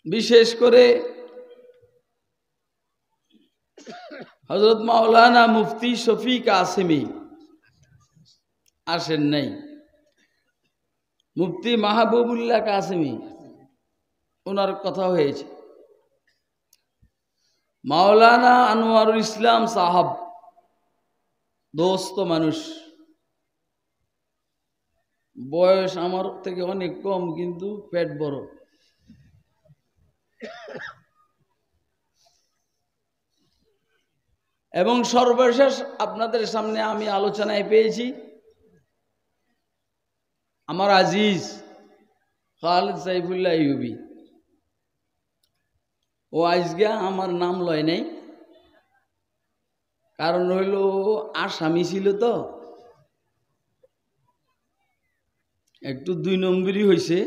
বিশেষ করে হযরত মাওলানা মুফতি শফিক কাসেমি আসেন নাই, মুফতি মাহবুবুল্লাহ কাসেমি ওনার কথা হয়েছে। মাওলানা আনোয়ারুল ইসলাম সাহাব দোস্ত মানুষ, বয়স আমার থেকে অনেক কম, কিন্তু পেট বড়। এবং সর্বশেষ আপনাদের সামনে আমি আলোচনায় পেয়েছি আমার আজিজ খালেদ সাইফুল্লাহ আইয়ুবী। ও আজকে আমার নাম লয় নাই, কারণ হইল আসামি ছিল তো, একটু 2 নম্বরই হয়েছে,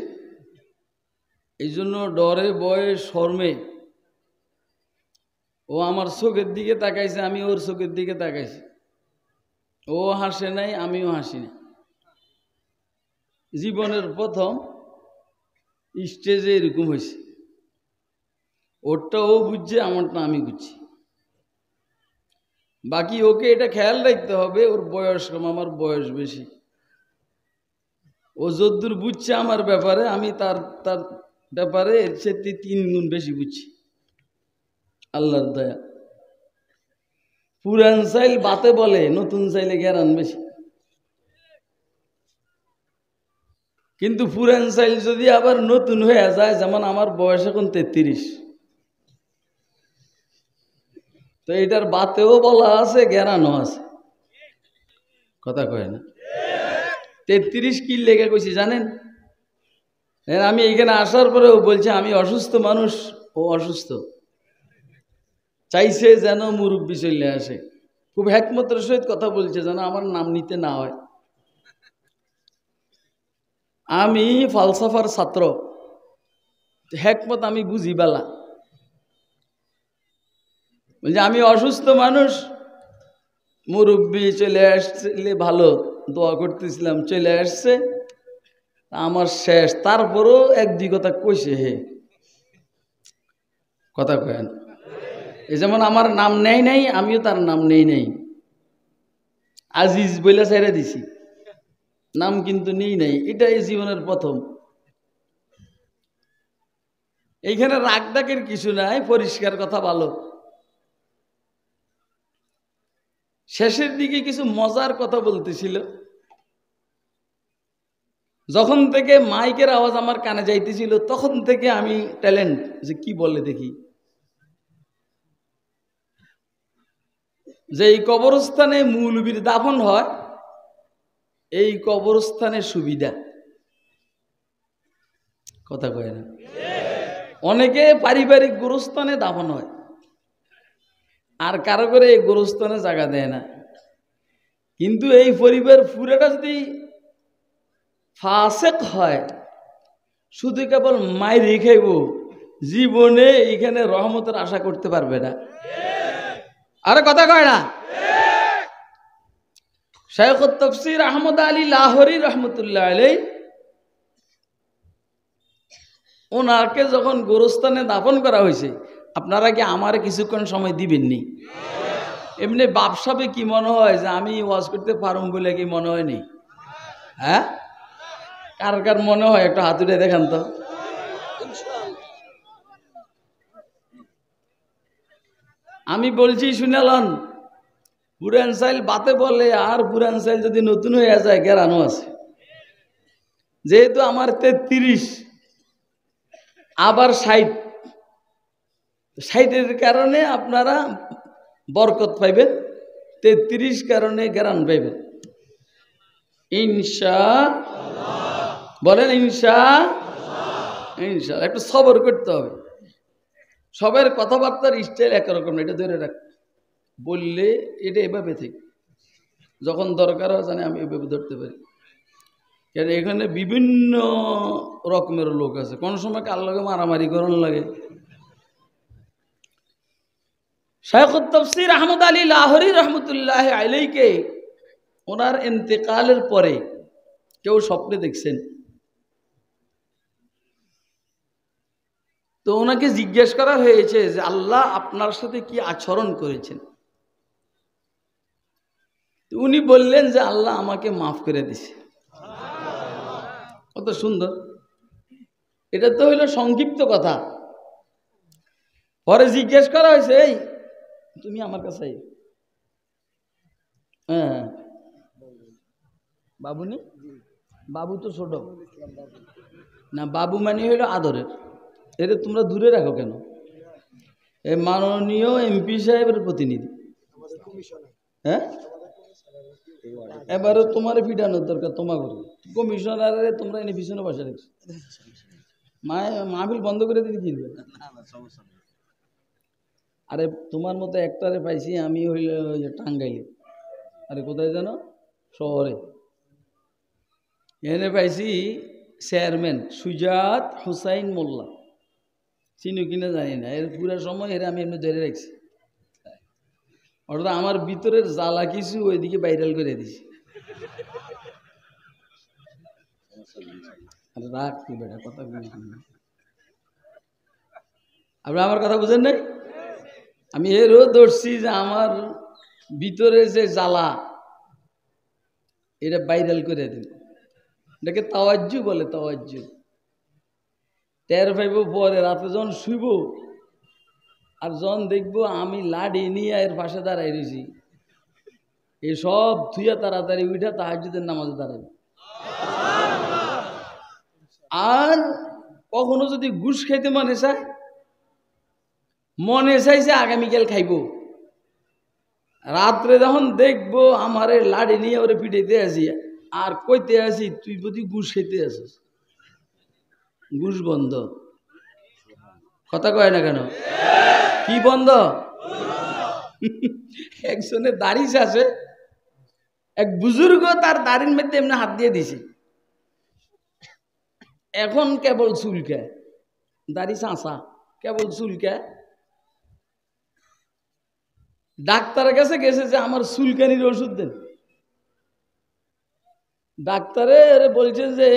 এই জন্য ডরে ভয়ে শর্মে ও আমার চোখের দিকে তাকাইছে, আমি ওর চোখের দিকে তাকাইছি। ও হাসে নাই, আমিও হাসি না। জীবনের প্রথম স্টেজে এরকম হয়েছে। ওরটা ও বুঝছে, আমারটা আমি বুঝছি। বাকি ওকে এটা খেয়াল রাখতে হবে, ওর বয়স কম, আমার বয়স বেশি। ও যদ্দূর বুঝছে আমার ব্যাপারে, আমি তার তার ব্যাপারে এর চেয়ে 3 গুণ বেশি বুঝছি, আল্লাহর দয়া। পুরান চাইল বাতে বলে, নতুন চাইলে গেরান বেশি। কিন্তু পুরান চাইল যদি আবার নতুন হয়ে যায়, যেমন আমার বয়স এখন 33, তো এটার বাতেও বলা আছে, গেরানও আছে। কথা কয় না? 33 কি লেগে কইছি জানেন? আমি এখানে আসার পরেও বলছে আমি অসুস্থ মানুষ, ও অসুস্থ, চাইছে যেন মুরব্বি চলে আসে। খুব হেকমতের সহিত কথা বলছে, যেন আমার নাম নিতে না হয়। আমি ফালসাফার ছাত্র, হেকমত আমি বুঝি বালা। বলছে আমি অসুস্থ মানুষ, মুরব্বি চলে আসলে ভালো, দোয়া করতেছিলাম, চলে আসছে, আমার শেষ। তারপরও 1-2 কথা কইছে। হে কথা কয়েন, এই যেমন আমার নাম নেই নাই, আমিও তার নাম নেই নাই। আজিজ বইলা ছেড়ে দিছি, নাম কিন্তু নেই নাই। এটাই জীবনের প্রথম। এইখানে রাগ ডাকের কিছু নাই, পরিষ্কার কথা ভালো। শেষের দিকে কিছু মজার কথা বলতেছিল। যখন থেকে মাইকের আওয়াজ আমার কানে যাইতেছিল, তখন থেকে আমি ট্যালেন্ট, যে কি বলে দেখি। যে এই কবরস্থানে মৌলবীর দাফন হয়, এই কবরস্থানের সুবিধা। কথা কয় না? অনেকে পারিবারিক গোরস্থানে দাফন হয়, আর কারো করে এই গোরস্থানে জায়গা দেয় না। কিন্তু এই পরিবার পুরাটা যদি ফাসেক হয়, শুধু কেবল মাইরে খাইব, জীবনে এইখানে রহমতের আশা করতে পারবে না। আরে কথা কয় না? শাইখ তাফসীর আহমদ আলী লাহোরী রহমতুল্লাহ আলাইহি, ওনাকে যখন গোরস্থানে দাফন করা হয়েছে, আপনারা কি আমার কিছুক্ষণ সময় দিবেননি? এমনি বাপসাবে কি মনে হয় যে আমি ওয়াজ করতে পারুম বলে কি মনে হয়নি? হ্যাঁ, কার কার মনে হয় একটু হাত উঠে দেখান তো। আমি বলছি শুনেলেন, পুরান চাইল বাতে বলে, আর পুরান চাইল যদি নতুন হয়ে যায়, গেরানো আছে। যেহেতু আমার 33, আবার 60-এর কারণে আপনারা বরকত পাইবেন, 33 কারণে গেরান পাইবেন ইনশাআল্লাহ। বলেন ইনশাআল্লাহ। একটু সবর করতে হবে। সবের কথাবার্তার স্টাইল একরকম না, এটা ধরে রাখ। বললে এটা এভাবে থেকে, যখন দরকার হয় জানে আমি এভাবে ধরতে পারি। কেন এখানে বিভিন্ন রকমের লোক আছে, কোন সময় কার লগে মারামারি করার লাগে। শাইখ তাফসীর আহমদ আলী লাহোরী রহমতুল্লাহ আলাইহিকে ওনার ইন্তেকালের পরে কেউ স্বপ্নে দেখছেন। তো তো ওনাকে জিজ্ঞেস করা হয়েছে যে আল্লাহ আপনার সাথে কি আচরণ করেছেন। উনি বললেন যে আল্লাহ আমাকে মাফ করে দিছে। কত সুন্দর! এটা তো হইল সংক্ষিপ্ত কথা। পরে জিজ্ঞেস করা হয়েছে, এই তুমি আমার কাছে হ্যাঁ বাবু নি, বাবু তো ছোট না, বাবু মানে হইল আদরের। এটা তোমরা দূরে রাখো কেন? এই মাননীয় এমপি সাহেবের প্রতিনিধি। হ্যাঁ, এবারে তোমার পিটানোর দরকার, তোমার করে কমিশনারে তোমরা এনে পিছনে বসে রাখছো। মাহফিল বন্ধ করে দিতে কিনবে। আরে তোমার মতো একটারে পাইছি আমি হইলে টাঙ্গাইলে, আরে কোথায় জানো, শহরে। এনে পাইছি চেয়ারম্যান সুজাত হুসাইন মোল্লা, চিনি কিনা জানি না। এর পুরো সময় এর আমি এমনি ধরে রাখছি। অর্থাৎ আমার ভিতরের জ্বালা কিছু ওইদিকে ভাইরাল করে দিছি। রাখ কি বেটা, কথা আপনি আমার কথা বুঝেন নাই? আমি এরও ধরছি যে আমার ভিতরে যে জ্বালা এটা ভাইরাল করে দিন। এটাকে তাওয়াজ্জু বলে, তাওয়াজ্জু। টের পাইব পরে রাতে যখন শুইব আর যখন দেখবো আমি লাঠি নিয়ে এর পাশে দাঁড়াই রয়েছি, এসব থুইয়া তাড়াতাড়ি উঠা তাহাজ্জুদের নামাজে দাঁড়াবে। আর কখনো যদি ঘুষ খাইতে মনে চাইছে আগামীকাল খাইব, রাত্রে যখন দেখবো আমারে লাঠি নিয়ে ওরে পিটাইতে আসি আর কইতে আসি তুই যদি ঘুষ খাইতে আসিস, ঘুষ বন্ধ। কথা কয় না কেন? কি বন্ধ? একজনের দাড়ি আছে, এক বুজুর্গ তার দাড়ির মধ্যে এমনি হাত দিয়ে দিছে, এখন কেবল চুলকায়, দাড়ি চাঁচা কেবল চুলকায়। ডাক্তারের কাছে গেছে যে আমার চুলকানির ওষুধ দেন। ডাক্তারে বলছে যে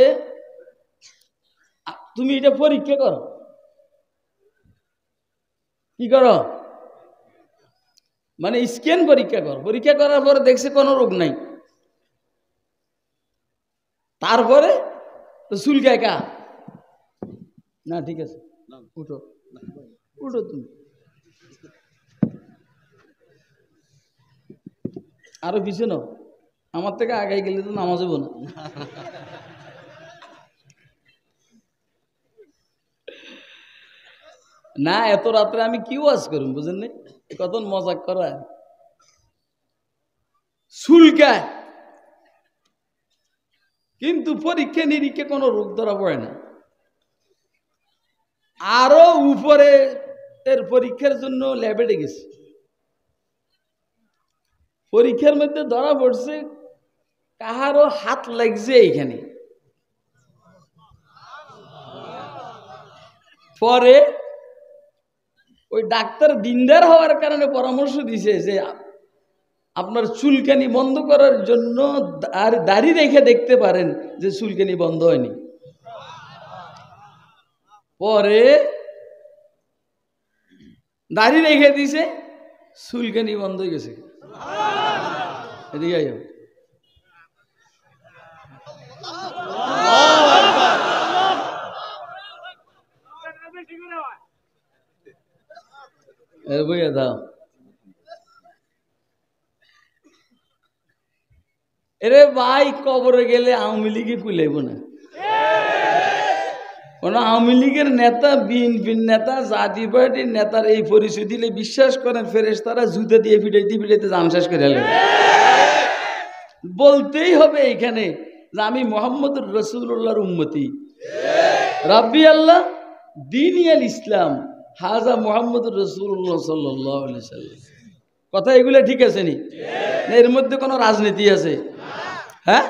তুমি এটা পরীক্ষা করো। কি করো? মানে স্ক্যান পরীক্ষা কর। পরীক্ষা করার পরে দেখছে কোনো রোগ নাই। তারপরে চুলকায় কা না, ঠিক আছে উঠো, উঠো তুমি। আরো কিছু না, আমার থেকে আগাই গেলে তো নামাজ হবো না। না, এত রাত্রে আমি কি ওয়াজ করুন বুঝেন নি? কত মজাক করা চুলকায়, কিন্তু পরীক্ষা নিরীক্ষা কোনো রোগ ধরা পড়ে না। আরো উপরে এর পরীক্ষার জন্য ল্যাবে গেছে। পরীক্ষার মধ্যে ধরা পড়ছে কাহারও হাত লাগছে এইখানে। পরে ওই ডাক্তার দিনদার হওয়ার কারণে পরামর্শ দিছে যে আপনার চুলকানি বন্ধ করার জন্য আর দাড়ি রেখে দেখতে পারেন যে চুলকানি বন্ধ হয়নি। পরে দাড়ি রেখে দিছে, চুলকানি বন্ধ হয়ে গেছে। এদিকে আইও। বইয়া দাও। এরে ভাই, কবরে গেলে আওয়ামী লীগে কুলাইব না। কোন আওয়ামী লীগের নেতা, বিএনপির নেতা, জাতীয় পার্টির নেতার এই পরিচয় দিলে বিশ্বাস করেন ফেরেশতারা জুতা দিয়ে পিটাইতে পিটাইতে জাম শেষ করে এলেন। বলতেই হবে এইখানে যে আমি মুহাম্মদুর রাসূলুল্লাহর উম্মতি। রাব্বি আল্লাহ দীনি আল ইসলাম হাজা মুহাম্মদুর রাসূলুল্লাহ সাল্লাল্লাহু আলাইহি সাল্লাম। কথা এগুলো ঠিক আছে নি? এর মধ্যে কোনো রাজনীতি আছে? হ্যাঁ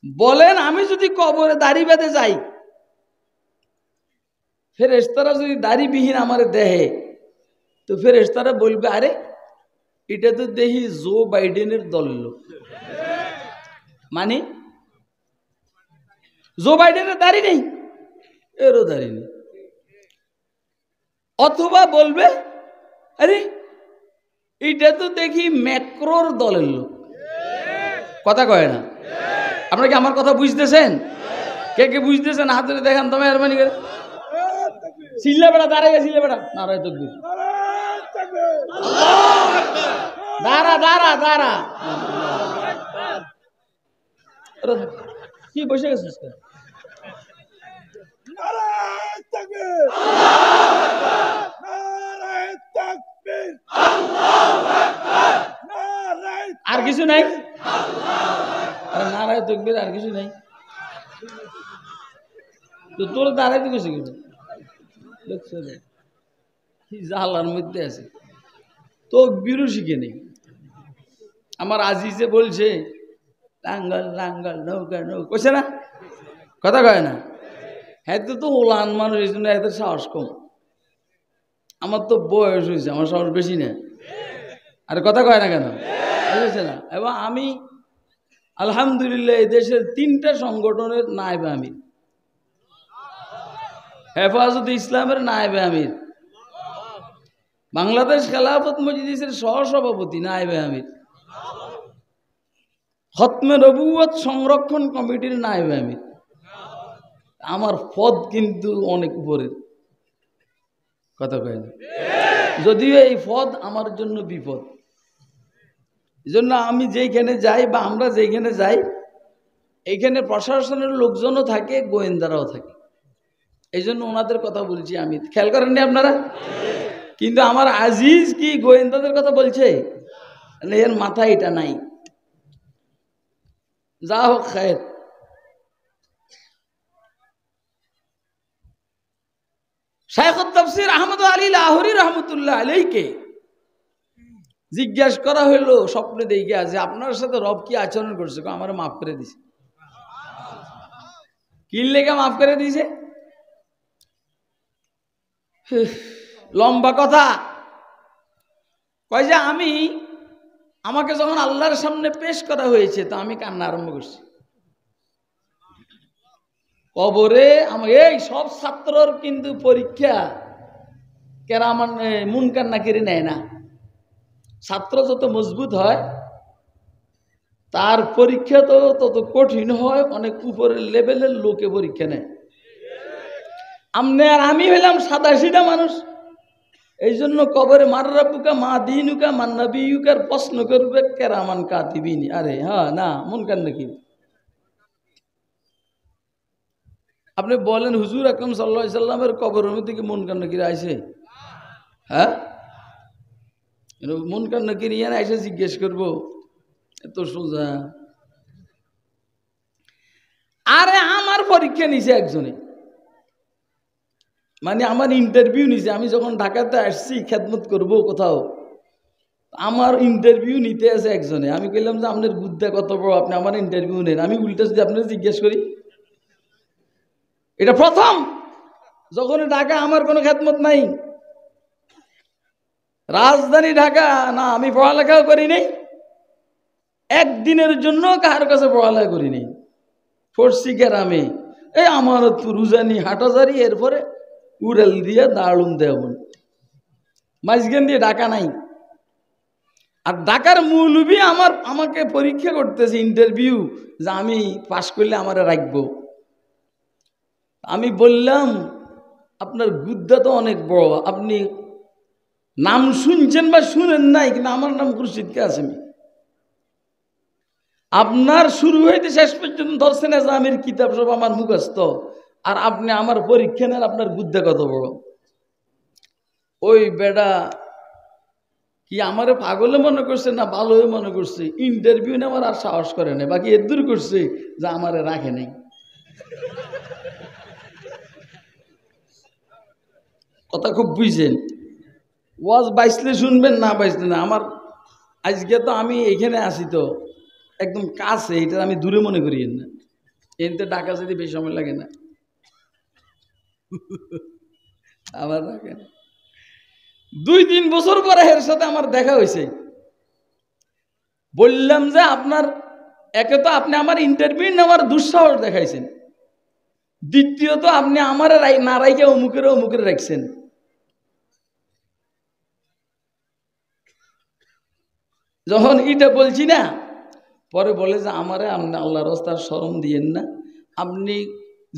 বলেন, আমি যদি কবরে দাড়ি বেঁধে যাই, ফেরেশতারা যদি দাড়িবিহীন আমার দেহে, তো ফেরেশতারা বলবে আরে এটা তো দেখি জো বাইডেনের দল লোক। মানে জো বাইডেনের দাড়ি নেই, এরও দাড়ি নেই। অথবা বলবে আরে এইটা তো দেখি ম্যাক্রোর দলের লোক, কথা কয় না। আপনারা কি আমার কথা বুঝতেছেন? কে কে বুঝতেছেন হাত ধরে দেখান তো মেহরবানি করে। সিল্লা বেড়া দাঁড়াই, সিল্লা বেড়া নারায় তকবীর, দাঁড়া দাঁড়া দাঁড়া, কি বসে গেছিস? আর কিছু নাই? আরে নারায় তকবীর, আর কিছু নাই তো তোর দাঁড়াইতে গেছে কিন্তু দেখছো কি জালার মধ্যে আছে, তকবীরও শিখে নেই। আমার আজিজে বলছে লাঙ্গল লাঙ্গল নৌকা নৌকা, কইছে না? কথা কয় না? হ্যাঁ তো ওলান মানুষ, এই জন্য এদের সাহস কম। আমার তো বয়স হয়েছে, আমার সাহস বেশি না। আর কথা কয় না কেন? বুঝেছে না? এবং আমি আলহামদুলিল্লাহ এই দেশের 3টা সংগঠনের নায়েবে আমির, হেফাজতে ইসলামের নায়েবে আমির, বাংলাদেশ খেলাফত মজলিসের সহসভাপতি নায়েবে আমির, খতমে নবুয়ত সংরক্ষণ কমিটির নায়েবে আমির। আমার পদ কিন্তু অনেক উপরের, কথা কয় না? যদিও এই পদ আমার জন্য বিপদ। এই জন্য আমি যেইখানে যাই বা আমরা যেইখানে যাই, এইখানে প্রশাসনের লোকজনও থাকে, গোয়েন্দারাও থাকে। এই জন্য ওনাদের কথা বলছি আমি, খেয়াল করেননি আপনারা? কিন্তু আমার আজিজ কি গোয়েন্দাদের কথা বলছে? এর মাথা এটা নাই। যা হোক খায়ের। শাইখুত তাফসীর আহমদ আলী লাহোরী রহমতুল্লাহ আলাইকে জিজ্ঞাসা করা হইলো স্বপ্নে দেখে যে আপনার সাথে রব কি আচরণ করছে? আমার মাফ করে দিছে। কি লেগে মাফ করে দিছে? লম্বা কথা কয় যে আমাকে যখন আল্লাহর সামনে পেশ করা হয়েছে তো আমি কান্না আরম্ভ করছি। কবরে এই সব ছাত্রর কিন্তু পরীক্ষা কেরামান মুনকার নাকিরি নেয় না। ছাত্র যত মজবুত হয় তার পরীক্ষা তো তত কঠিন হয়, অনেক উপরের লেভেলের লোকে পরীক্ষা নেয়। আমি হইলাম সাদা সিধা মানুষ, এই জন্য কবরে মাররাবুকা মা দিনুকা মান্নাবিউকার প্রশ্ন করবে কেরামান কাতিবিন। আরে হ্যাঁ না মুনকার নাকির। আপনি বলেন হুজুর আকরাম সাল্লাল্লাহু আলাইহি সাল্লামের কবরের মধ্যে কি মুনকার নাকির আইছে? হ্যাঁ, মুনকার নাকির ইয়ান আইসে জিজ্ঞেস করবো? এত সোজা? আরে আমার পরীক্ষা নিছে একজনে, মানে আমার ইন্টারভিউ নিছে। আমি যখন ঢাকাতে আসছি খেদমত করব কোথাও, আমার ইন্টারভিউ নিতে আছে একজনে। আমি কইলাম যে আপনার বুদ্ধা কত বড়, আপনি আমার ইন্টারভিউ নেন। আমি উল্টা যদি আপনার জিজ্ঞেস করি, এটা প্রথম যখন ঢাকা আমার কোনো খেদমত নাই, রাজধানী ঢাকা না, আমি পড়ালেখাও করি নাই, একদিনের জন্য কার কাছে পড়ালেখা করি নাই। ফরসি গ্রামে এই আমার রুজানি হাটাজারি, এরপরে উড়াল দিয়ে দারুন দেওয়ান, মাঝখান দিয়ে ঢাকা নাই। আর ঢাকার মৌলবি আমাকে পরীক্ষা করতেছে, ইন্টারভিউ, যে আমি পাশ করলে আমারে রাখবো। আমি বললাম আপনার গুদ্দা তো অনেক বড়, আপনি নাম শুনছেন বা শুনেন নাই, কিন্তু আমার নাম খুরশিদ কাসেমি। আপনার শুরু হইতে শেষ পর্যন্ত ধরছেন আমির কিতাব সব আমার মুখস্থ, আর আপনি আমার পরীক্ষা নেন, আপনার গুদ্দা কত বড়। ওই বেটা কি আমারে পাগলে মনে করছে না ভালোই মনে করছে, ইন্টারভিউ নেওয়ার আর সাহস করে না, বাকি এর দূর করছে যে আমারে রাখে নাই। কথা খুব বুঝছেন? ওয়াজ বাইসলে শুনবেন, না বাইসলে না। আমার আজকে তো আমি এখানে আসি তো একদম কাছে, এটা আমি দূরে মনে করি না। এতে ঢাকা যেতে বেশি সময় লাগে না, আমার রাখে না। 2-3 বছর পরে এর সাথে আমার দেখা হয়েছে। বললাম যে আপনার একে তো আপনি আমার ইন্টারভিউ নেওয়ার দুঃসাহস দেখাইছেন, দ্বিতীয়ত আপনি আমার না রাইকে অমুকের রাখছেন। যখন এটা বলছি না, পরে বলে যে আমারে আপনি আল্লাহর রাস্তার শরম দিয়েন না, আপনি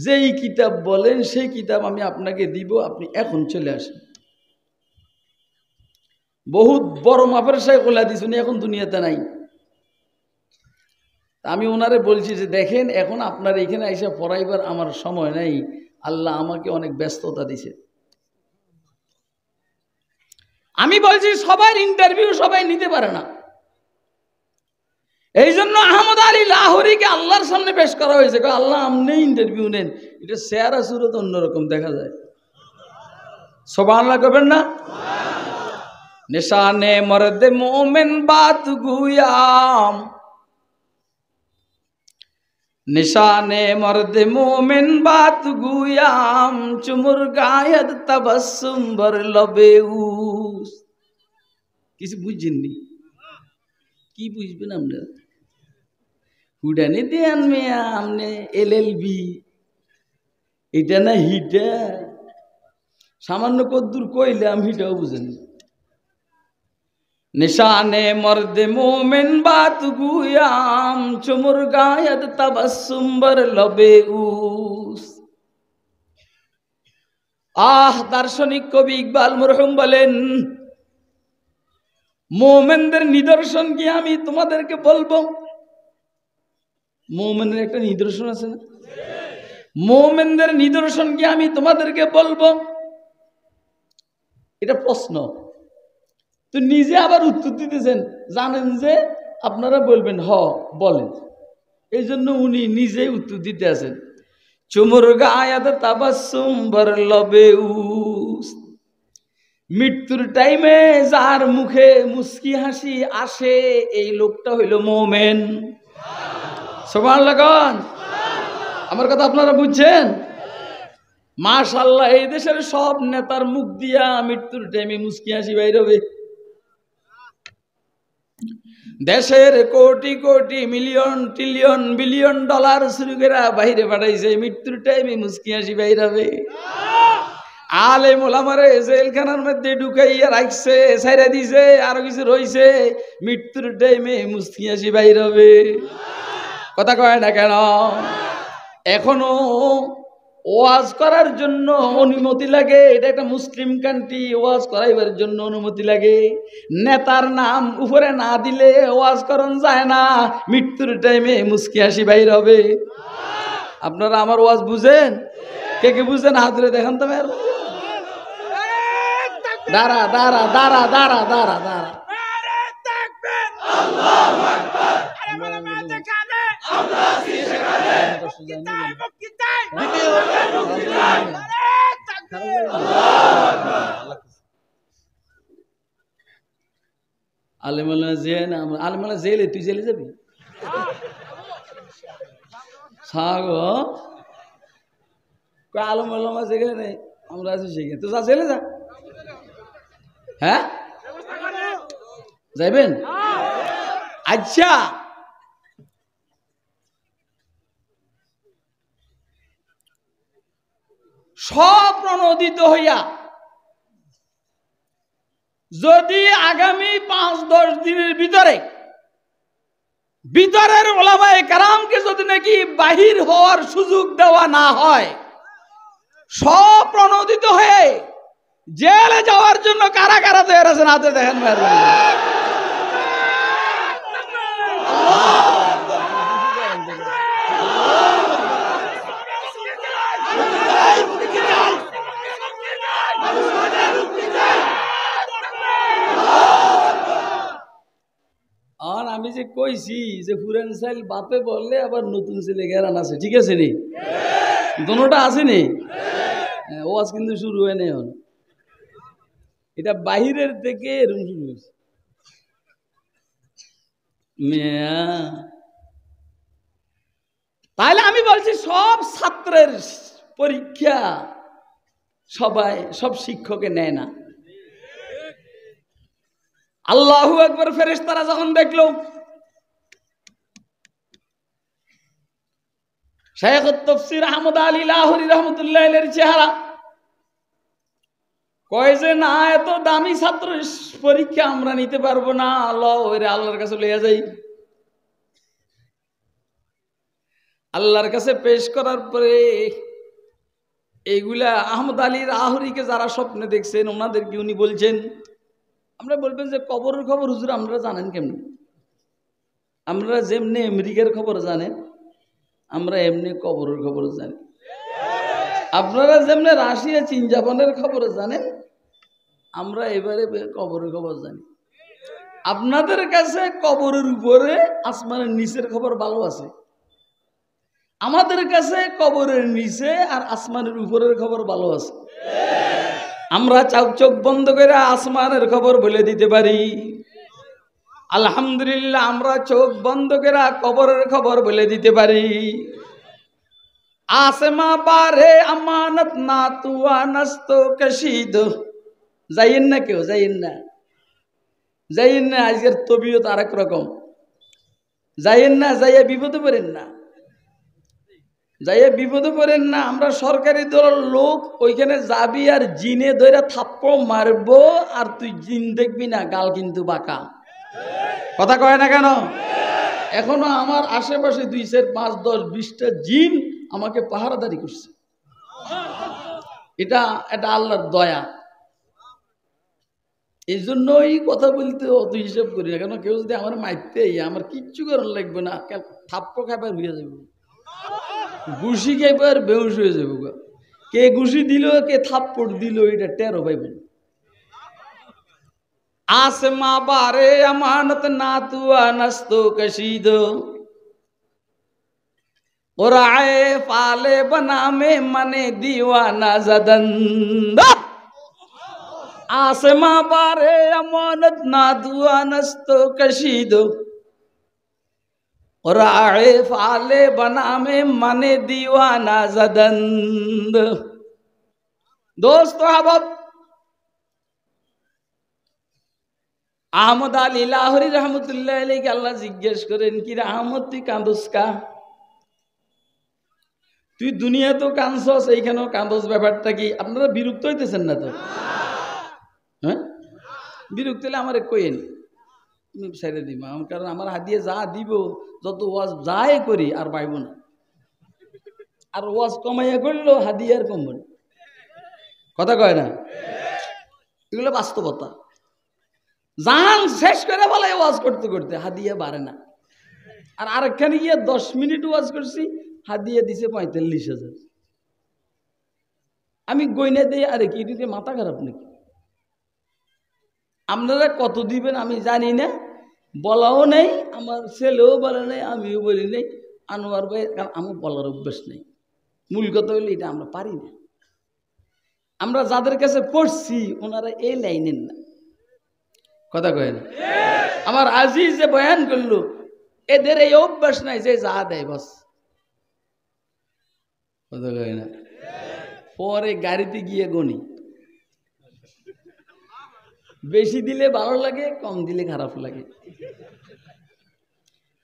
যেই কিতাব বলেন সেই কিতাব আমি আপনাকে দিব, আপনি এখন চলে আসেন। বহুত বড় মাপের শাইখুল হাদিস, উনি এখন দুনিয়াতে নাই। আমি ওনারে বলছি যে দেখেন, এখন আপনার এখানে এসে পড়াইবার আমার সময় নাই, আল্লাহ আমাকে অনেক ব্যস্ততা দিছে। আমি বলছি সবার ইন্টারভিউ সবাই নিতে পারে না, এই জন্য আহমদ আলী লাহোরীকে আল্লাহর সামনে পেশ করা হয়েছে। আল্লাহ আপনি ইন্টারভিউ নেন, এটা চেহারা সুরত অন্যরকম দেখা যায়। সুবহানাল্লাহ করবেন না? নিশানে মর্দে মোমেন বাত গুয়াম, নিশানে মর্দে মোমেন বাত গুয়াম, চুমুর গায়দ তাবাসসুম বর লবে উস। কিছু বুঝছেননি? কি বুঝবেন আপনারা? হুডানি দেন মেয়া আমনে এলএলবি, এটা না হিটা, সামান্য কদ্দুর কইলাম হিটাও বুঝেন। নিশানে মর্দে মোমেন বাত গুয়াম, চুমুর গায়দ তাবাসসুম বর লবে উস। দার্শনিক কবি ইকবাল মরহুম বলেন, মোমেনদের নিদর্শন কি আমি তোমাদেরকে বলবো? মোমেনের একটা নিদর্শন আছে না? মোমেনদের নিদর্শন কি আমি তোমাদেরকে বলবো? এটা প্রশ্ন। তো নিজে আবার উত্তর দিতেছেন, জানেন যে আপনারা বলবেন হ বলেন, এই জন্য উনি নিজেই উত্তর দিতে আছেন। চুমুর গায়াদ তাবাসসুম বর লবে উস। মৃত্যুর টাইমে যার মুখে মুস্কি হাসি আসে, এই লোকটা হইল মোমেন। সুবহানাল্লাহ। আমার কথা আপনারা বুঝছেন? মাশাআল্লাহ, এই দেশের সব নেতার মুখ দিয়া মৃত্যুর টাইমে মুস্কি হাসি বাইর হবে। দেশের crore crore million trillion billion dollar শ্রীকেরা বাইরে পাঠাইছে, মৃত্যুর টাইমে মুস্কি হাসি বাইর হবে। আলেম ওলামারে জেলখানার মধ্যে ঢুকাইয়া রাখছে, ছাইরা দিছে, আরো কিছু রইছে, মৃত্যুর টাইমে মুস্কি হাসি বাইর হবে। কথা কয় না কেন? এখনো ওয়াজ করার জন্য অনুমতি লাগে, এটা একটা মুসলিম কান্ট্রি, ওয়াজ করাইবার জন্য অনুমতি লাগে। নেতার নাম উপরে না দিলে ওয়াজ করন যায় না, মৃত্যুর টাইমে মুস্কি হাসি বাইর হবে। আপনারা আমার ওয়াজ বুঝেন? কে কে বুঝেন হাত ধরে দেখান তো। দাঁড়া দাঁড়া দাঁড়া দাঁড়া দাঁড়া দাঁড়া, আলেমালা জেলে, তুই জেলে যাবি? আলমালামা যেখানে আমরা আছি সেখানে তো যা, জেলে যা। হ্যাঁ যাইবেন? আচ্ছা, স্বপ্রণোদিত হইয়া যদি আগামী 5-10 দিনের ভিতরের ওলামায়ে কেরামকে যদি নাকি বাহির হওয়ার সুযোগ দেওয়া না হয়, স্বপ্রণোদিত হয়ে জেলে যাওয়ার জন্য কারা কারা তৈরি আছেন হাতে দেখেন। আর আমি যে কইছি যে পুরান চাইল বাপে বললে আবার নতুন ছেলে গেরান আছে, ঠিক আছে নি? দোনোটা আছে নি? ওয়াজ কিন্তু শুরু হয় নাই, এটা বাহিরের থেকে এরকম শুরু হয়েছে। তাহলে আমি বলছি সব ছাত্রের পরীক্ষা সব শিক্ষকে নেয় না। আল্লাহু আকবার। ফেরেশতারা যখন দেখলো শাইখুত তাফসীর আহমদ আলী লাহোরী রাহমাতুল্লাহ আলাইহির চেহারা, কয় যে না, এত দামি ছাত্র পরীক্ষা আমরা নিতে পারবো না, ওরে আল্লাহর কাছে লইয়া যাই। আল্লাহর কাছে পেশ করার পরে এইগুলা আহমদ আলীর আহরিকে যারা স্বপ্নে দেখছেন ওনাদেরকে উনি বলছেন, আমরা বলবেন যে কবরের খবর হুজুর আমরা জানেন কেমনি? আমরা যেমনি আমেরিকার খবর জানেন, আমরা এমনি কবরের খবর জানি। আপনারা যেমনি রাশিয়া চীন জাপানের খবর জানেন, আমরা এবারে কবরের খবর জানি। আপনাদের কাছে কবরের উপরে আসমানের নিচের খবর ভালো আছে, আমাদের কাছে কবরের নিচে আর আসমানের উপরের খবর ভালো আছে। আমরা চোখ বন্ধ করে আসমানের খবর বলে দিতে পারি। আলহামদুলিল্লাহ, আমরা চোখ বন্ধ করে কবরের খবর বলে দিতে পারি। आसमा बारे अमानत ना तुआ नस्तो कशीद যাইয়েন না, কেউ যাইয়েন না, যাইয়েন না। আজকের তবিয়ত আরেক রকম, যাইয়েন না, যাইয়া বিপদে পড়েন না, যাইয়া বিপদে পড়েন না। আমরা সরকারি দলের লোক, ওইখানে যাবি আর জিনে ধরে থাপ্পড় মারবো, আর তুই জিন দেখবি না, গাল কিন্তু বাঁকা। কথা কয় না কেন? এখনো আমার আশেপাশে 2, 4, 5, 10, 20টা জিন আমাকে পাহারাদারি করছে। এটা আল্লাহর দয়া। এই জন্যই কথা বলতে অত হিসাব করি না, কেন কেউ যদি আমার মারতে আমার কিচ্ছু করার লাগবে না, থাপ্পড় খাইবার হয়ে যাবে, ঘুষি খাইবার বেহুশ হয়ে যাবো। কে ঘুষি দিল, কে থাপ্পড় দিল, এটা টেরো পাইবেন। आसमा बारे अमानत ना तुआ नस्तो कशीद और आए फाले बना में मने दीवाना जदंद। आसमा बारे अमानत ना तुआ नस्तो कशीद और आए फाले बना में मने दीवाना जदंद। दोस्तों, अब আহমদ আলী লাহোরী রহমতুল্লাহ আলাইহি আল্লাহ জিজ্ঞেস করেন, কি রে আহমদ, তুই কান্দোস কা? তুই দুনিয়া তো কান্দছস, এইখানেও কান্দোস, ব্যাপারটা কি? আপনারা বিরক্ত হইতেছেন না তো? হ্যাঁ, বিরক্ত হলে আমার কইেন, ছেড়ে দিব। কারণ আমার হাদিয়ে যা দিব, যত ওয়াজ যাই করি আর পাইব না, আর ওয়াজ কমাইয়া করলেও হাদিয়ে আর কমব না। কথা কয় না? এগুলো বাস্তবতা। জান শেষ করে বলে ওয়াজ করতে করতে হাদিয়া বাড়ে না। আর আরেকখানে গিয়ে 10 মিনিট ওয়াজ করছি, হাদিয়া দিছে 45,000। আমি গইনা দিই, আরে কি দিতে মাথা খারাপ নাকি? আপনারা কত দিবেন আমি জানি না, বলাও নেই, আমার ছেলেও বলে নাই, আমিও বলি নাই, আনোয়ার ভাই, কারণ আমার বলার অভ্যাস নেই। মূল কথা হইলে এটা আমরা পারি না। আমরা যাদের কাছে পড়ছি ওনারা এই লাইনের না। কথা কয় না? আমার আজিজ যে বয়ান করলো, এদের এই অভ্যাস নাই যে যা দেয় বাস। কথা কয় না? পরে গাড়িতে গিয়ে গনি, বেশি দিলে ভালো লাগে, কম দিলে খারাপ লাগে।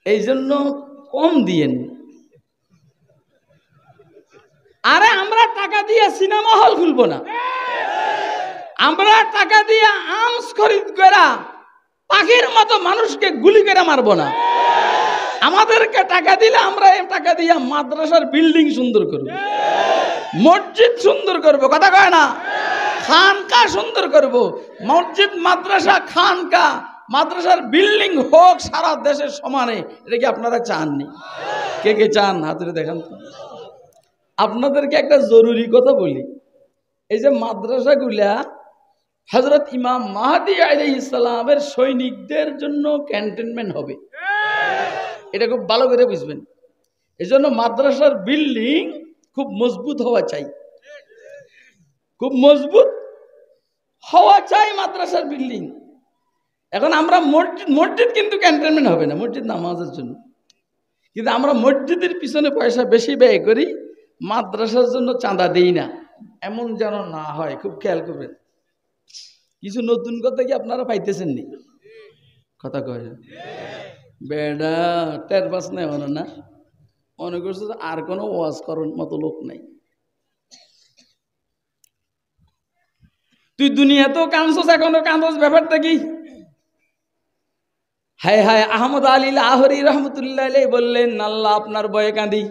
এই জন্য কম দিয়েন। আরে আমরা টাকা দিয়ে সিনেমা হল খুলবো না, আমরা টাকা দিয়ে আর্মস খরিদ করা পাখির মতো মানুষকে গুলি করে মারবো না। আমাদেরকে টাকা দিলে আমরা এই টাকা দিয়ে মাদ্রাসার বিল্ডিং সুন্দর করব, মসজিদ সুন্দর করব। কথা কয় না? খানকা সুন্দর করব। মসজিদ, মাদ্রাসা, খানকা, মাদ্রাসার বিল্ডিং হোক সারা দেশের সমানে। এটা কি আপনারা চাননি? কে কে চান? হাতে দেখান তো। আপনাদেরকে একটা জরুরি কথা বলি, এই যে মাদ্রাসাগুলা হযরত ইমাম মাহদী আলাইহিস সালামের সৈনিকদের জন্য ক্যান্টনমেন্ট হবে, এটা খুব ভালো করে বুঝবেন। এই জন্য মাদ্রাসার বিল্ডিং খুব মজবুত হওয়া চাই, খুব মজবুত হওয়া চাই মাদ্রাসার বিল্ডিং। এখন আমরা মসজিদ কিন্তু ক্যান্টনমেন্ট হবে না, মসজিদ নামাজের জন্য, কিন্তু আমরা মসজিদের পিছনে পয়সা বেশি ব্যয় করি, মাদ্রাসার জন্য চাঁদা দেই না। এমন যেন না হয়, খুব খেয়াল করবেন। কিছু নতুন কথা কি আপনারা পাইতেছেন নি? কথা কয় বেডা টের পাস নাই মনে না, মনে করছে আর কোনো ওয়াজ করার মতো লোক নাই। তুই দুনিয়াতেও কাঁদছস, এখনো কাঁদস, ব্যাপারটা কি? হায় হায়, আহমদ আলী লাহোরী রহমতুল্লাহ আলাইহি বললেন, আল্লাহ আপনার ভয়ে কাঁদি।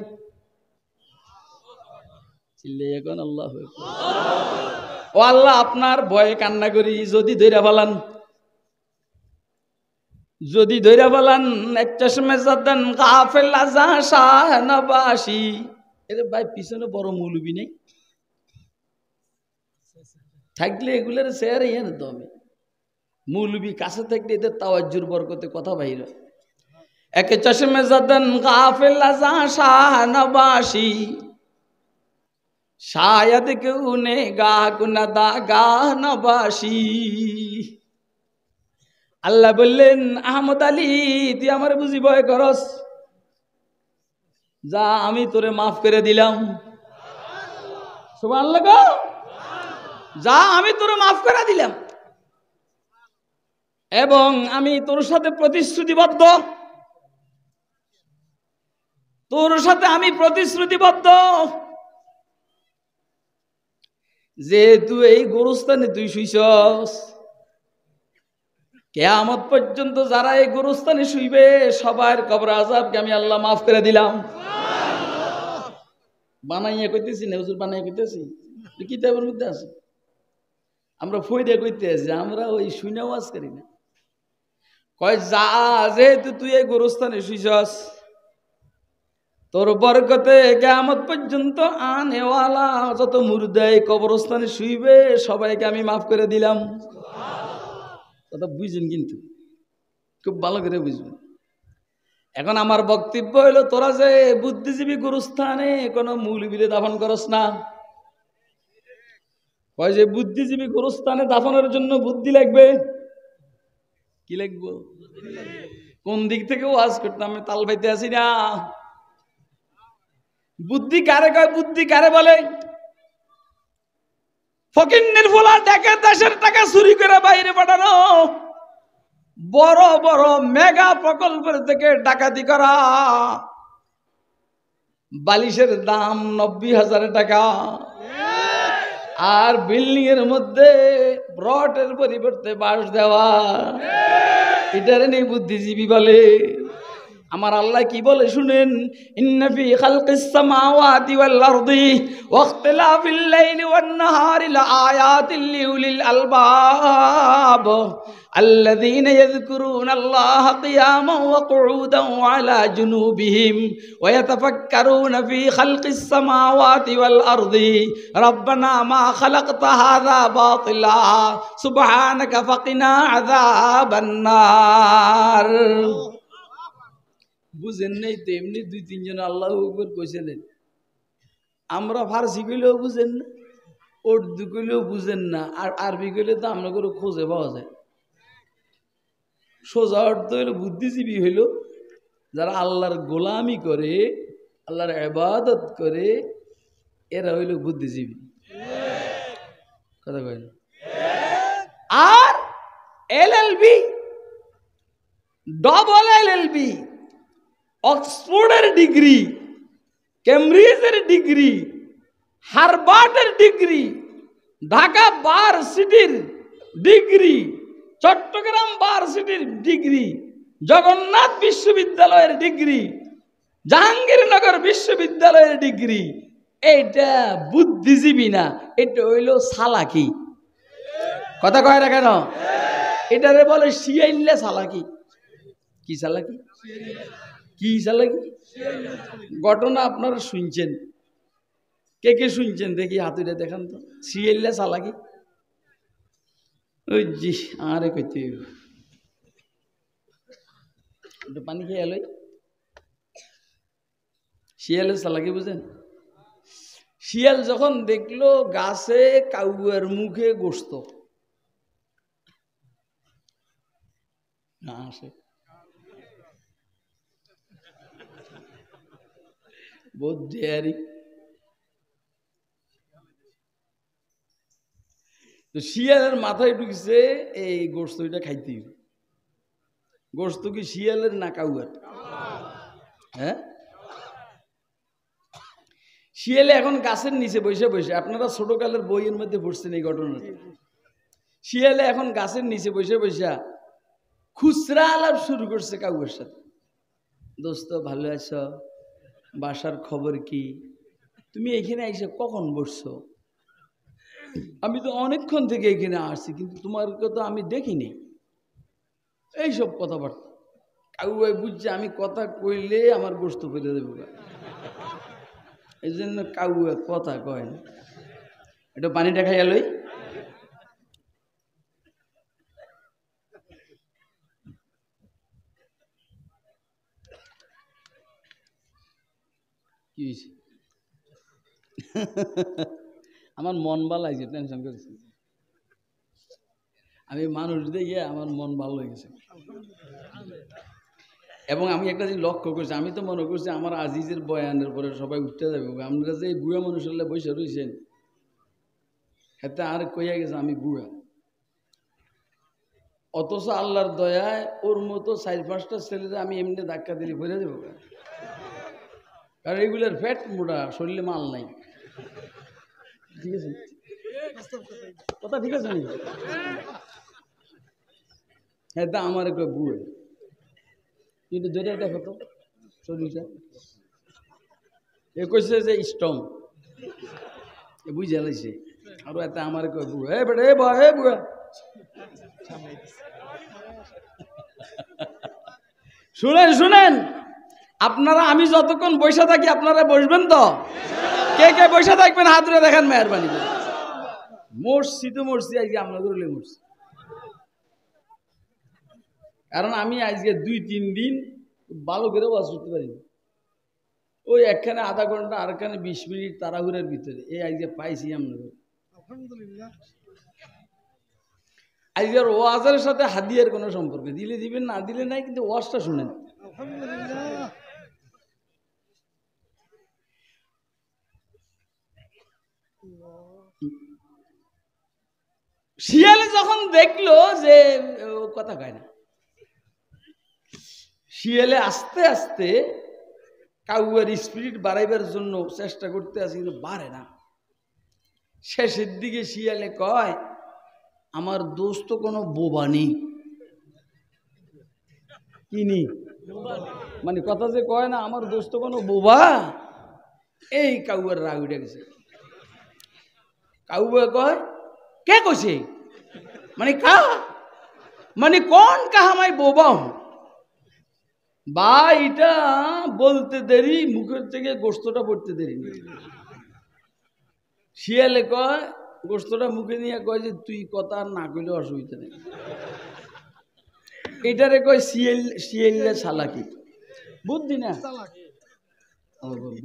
চিল্লে এখন আল্লাহু আকবার। ও আল্লাহ আপনার ভয়ে কান্না করি, যদি ধৈরা ফেলান, যদি ধৈরা ফেলান। এক চশমে জাদান গাফেল আজা শাহ নবাসী। এর ভাই পিছনে বড় মৌলবি নেই থাকলে এগুলোর শেয়ার ইয়ে তো আমি মৌলবি কাছে থাকলে এদের তাওয়াজ্জুর বরকতে কথা বাইর। এক চশমে জাদান গাফেল আজা শাহ নবাসী, শায়দ কেউ নে গা গুনাদা গা নবাসী। আল্লাহ বললেন, আহমদ আলী তুই আমার বুঝি ভয় করস, যা আমি তোরে মাফ করে দিলাম। সুবহানাল্লাহ গো, যা আমি তোরে মাফ করে দিলাম, এবং আমি তোর সাথে প্রতিশ্রুতিবদ্ধ, তোর সাথে আমি প্রতিশ্রুতিবদ্ধ, যেহেতু এই গোরস্থানে তুই শুইছস, কিয়ামত পর্যন্ত যারা এই গোরস্থানে শুইবে সবার কবর আযাবকে আমি আল্লাহ মাফ করে দিলাম। বানাইয়া কইতেছি না হুজুর, বানাইয়া কইতেছি, কিতাবের মধ্যে আছে। আমরা ফইদা কইতে আছি, আমরা ওই শুনে ওয়াজ করি না। কয় যা, যেহেতু তুই এই গোরস্থানে শুইছস, তোর বরকতে কিয়ামত পর্যন্ত আনেওয়ালা যত মুর্দা এই কবরস্থানে শুইবে সবাইকে আমি মাফ করে দিলাম। কথা বুঝছেন? কিন্তু খুব ভালো করে বুঝবেন। এখন আমার বক্তব্য হইল, তোরা যে বুদ্ধিজীবী গুরুস্থানে কোনো মৌলবীরে দাফন করস না, কয় যে বুদ্ধিজীবী গুরুস্থানে দাফনের জন্য বুদ্ধি লাগবে। কি লাগবে? কোন দিক থেকে ওয়াজ করতে আমি তাল পাইতে আসি না। বুদ্ধি কারে কয়, বুদ্ধি কারে বলে? ফকিন্নির ফুলা ডেকে দেশের টাকা চুরি করে বাইরে পাঠানো, বড় বড় মেগা প্রকল্পের থেকে ডাকাতি করা, বালিশের দাম 90,000 টাকা, আর বিল্ডিং এর মধ্যে রটের পরিবর্তে বাঁশ দেওয়া, এটারে নেই বুদ্ধিজীবী বলে। আমার আল্লাহ কি বলে শুনেন, ইন্না ফি খালকিস সামাওয়াতি ওয়াল আরদি ওয়া ইখতিলাফিল লাইলি ওয়ান নাহারি লাআয়াতিল লিউলিল আলবাব আল্লাযীনা ইয়াযকুরুনাল্লাহা কিয়ামান ওয়া কুউদান ওয়া আলা জুনুবিহিম ওয়া ইয়াতাফাক্কারুনা ফি খালকিস সামাওয়াতি ওয়াল আরদি রাব্বানা মা খালাকতা হাযা বাতিলা সুবহানাকা ফাকিনা আযাবান নার। বুঝেন নেই তো, এমনি 2-3 জন আল্লাহু আকবার কইছিলেন। আমরা ফার্সি কইলেও বুঝেন না, উর্দু কইলেও বুঝেন না, আর আরবি কইলে তো আমরা করে খোঁজে পাওয়া যায়। সোজা অর্থ হইল বুদ্ধিজীবী হইল যারা আল্লাহর গোলামি করে, আল্লাহর ইবাদত করে, এরা হইল বুদ্ধিজীবী। কথা কয় না? আর এলএলবি, ডবল এলএলবি, অক্সফোর্ডের ডিগ্রি, কেমব্রিজের ডিগ্রি, হার্ভার্ডের ডিগ্রি, ঢাকা ভার্সিটির ডিগ্রি, চট্টগ্রাম ভার্সিটির ডিগ্রি, জগন্নাথ বিশ্ববিদ্যালয়ের ডিগ্রি, জাহাঙ্গীরনগর বিশ্ববিদ্যালয়ের ডিগ্রি, এইটা বুদ্ধিজীবী না, এটা হইল সালাকি। কথা কয় না কেন? এটারে বলে শিয়াইল্লা সালাকি। কি সালাকি? কি চালাকি? ঘটনা আপনারা শুনছেন, কে কে শুনছেন দেখি হাতুড়ে দেখান তো। সিএল্লা চালাকি ওই জি আরে কইতে একটু পানি খেয়ে এলোই। শিয়ালের চালাকি বুঝেন? শিয়াল যখন দেখলো গাছে কাউয়ার মুখে গোস্ত, না আসে বহুত ডেয়ারি, তো শিয়ালের মাথায় ঢুকছে এই গোস্ত এটা খাইতে। গোস্ত কি শিয়ালের না কাউয়ার? হ্যাঁ, শিয়ালে এখন গাছের নিচে বসে বসে, আপনারা ছোটকালের বইয়ের মধ্যে পড়ছেন এই ঘটনাটা, শিয়ালে এখন গাছের নিচে বসে বসে খুচরা আলাপ শুরু করছে কাউয়ের সাথে। দোস্ত ভালো আছো? বাসার খবর কি? তুমি এখানে এসে কখন বসছো? আমি তো অনেকক্ষণ থেকে এখানে আসছি, কিন্তু তোমাকে তো আমি দেখিনি। এইসব কথাবার্তা। কাউয়াই বুঝছে আমি কথা কইলে আমার গোস্ত ফেলে দেবো, এই জন্য কাউয়া কথা কয় না। একটু পানিটা খাইয়া লই। কি হয়েছে? আমার মন ভালো লাগছে, টেনশন করেছি। আমি মানুষ দেখে আমার মন ভালো হয়ে গেছে। এবং আমি একটা জিনিস লক্ষ্য করছি, আমি তো মনে করছি আমার আজিজের বয়ানের পরে সবাই উঠতে যাবে। আমরা যে বুয়া মানুষের বসে রয়েছেন, এতে আর কইয়া গেছে আমি বুয়া। অথচ আল্লাহর দয়ায় ওর মতো 4-5টা ছেলেরা আমি এমনি ধাক্কা দিলে ভরে দেবো, কারণ এগুলোর ফ্যাট মোটা, শরীরে মাল নাই। ঠিক আছে কথা, ঠিক আছে? হ্যাঁ, তা আমার একটা বুয়ে, কিন্তু ধরে দেখো তো শরীরটা, এ কইছে যে স্ট্রং, এ বুঝে লাইছে। আরো এত আমার কয় বুয়া, এ বেটা, এ বা, এ বুয়া। শুনেন শুনেন, আপনারা আমি যতক্ষণ বসে থাকি আপনারা বসবেন তো? কে কে বসে থাকবেন হাত ধরে দেখেন, মেহরবানি করে। মরছি তো মরছি, আজকে আপনাদের হলে মরছি। কারণ আমি আজকে 2-3 দিন ভালো করে ওয়াজ করতে পারি। ওই একখানে আধা ঘন্টা, আরখানে 20 মিনিট তাড়াহুড়ার ভিতরে এই আজকে পাইছি আপনাদের। আলহামদুলিল্লাহ। আজকের ওয়াজের সাথে হাদিয়ার কোনো সম্পর্ক, দিলে দিবেন না দিলে নাই, কিন্তু ওয়াজটা শুনেন। আলহামদুলিল্লাহ। শিয়ালে যখন দেখলো যে কথা কয় না, শিয়ালে আস্তে আস্তে কাউয়ার স্পিরিট বাড়াইবার জন্য চেষ্টা করতে আছে, কিন্তু বাড়ে না। শেষের দিকে শিয়ালে কয়, আমার দোস্ত কোনো বোবা নেই। কিনি মানে কথা যে কয় না, আমার দোস্ত কোনো বোবা, এই কাউয়ার রাগ উঠে গেছে। কাউয়া কয়, কে কইছে? মানে কা, মানে কোন কাহামাই বোবা হন বা, এটা বলতে দেরি, মুখের থেকে গোস্তটা পড়তে দেরি। শিয়ালে কয়, গোস্তটা মুখে নিয়ে কয় যে তুই কথা না কইলে অসুবিধা নেই। এটারে কয় শিয়ালে চালাকি, বুদ্ধি না,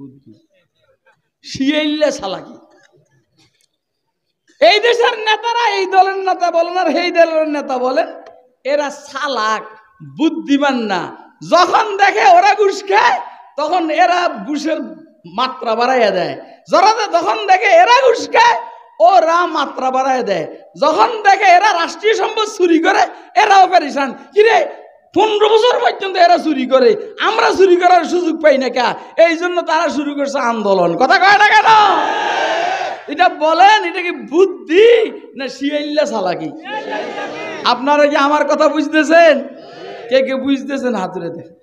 বুদ্ধি, শিয়ালে চালাকি। এই দেশের নেতারা, এই দলের নেতা বলেন আর এই দলের নেতা বলেন, এরা চালাক, বুদ্ধিমান না। যখন দেখে ওরা ঘুষ খায়, তখন এরা ঘুষের মাত্রা বাড়াইয়া দেয়। যখন দেখে এরা ঘুষ খায়, ওরা মাত্রা বাড়াইয়া দেয়। যখন দেখে এরা রাষ্ট্রীয় সম্পদ চুরি করে, এরাও পেরেশান। কিরে 15 বছর পর্যন্ত এরা চুরি করে, আমরা চুরি করার সুযোগ পাই না কে? এই জন্য তারা শুরু করছে আন্দোলন। কথা কয় না কেন? এটা বলেন, এটা কি বুদ্ধি না শিয়াইল্লা চালাকি? আপনারা কি আমার কথা বুঝতেছেন? কে কে বুঝতেছেন হাত তুলে দেখেন।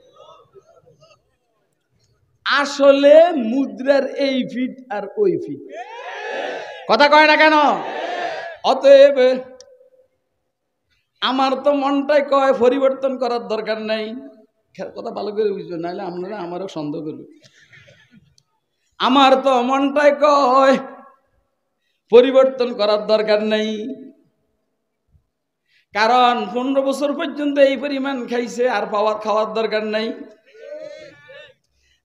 আসলে মুদ্রার এই ফিট আর ওই ফিট, কথা কয় না কেন? অতএব আমার তো মনটাই কয় পরিবর্তন করার দরকার নাই। কথা ভালো করে বুঝবেন, নাহলে আপনারা আমারও সন্দেহ করবেন। আমার তো মনটাই কয় পরিবর্তন করার দরকার নেই, কারণ 15 বছর পর্যন্ত এই পরিমাণ খাইছে, আর খাওয়ার দরকার নাই।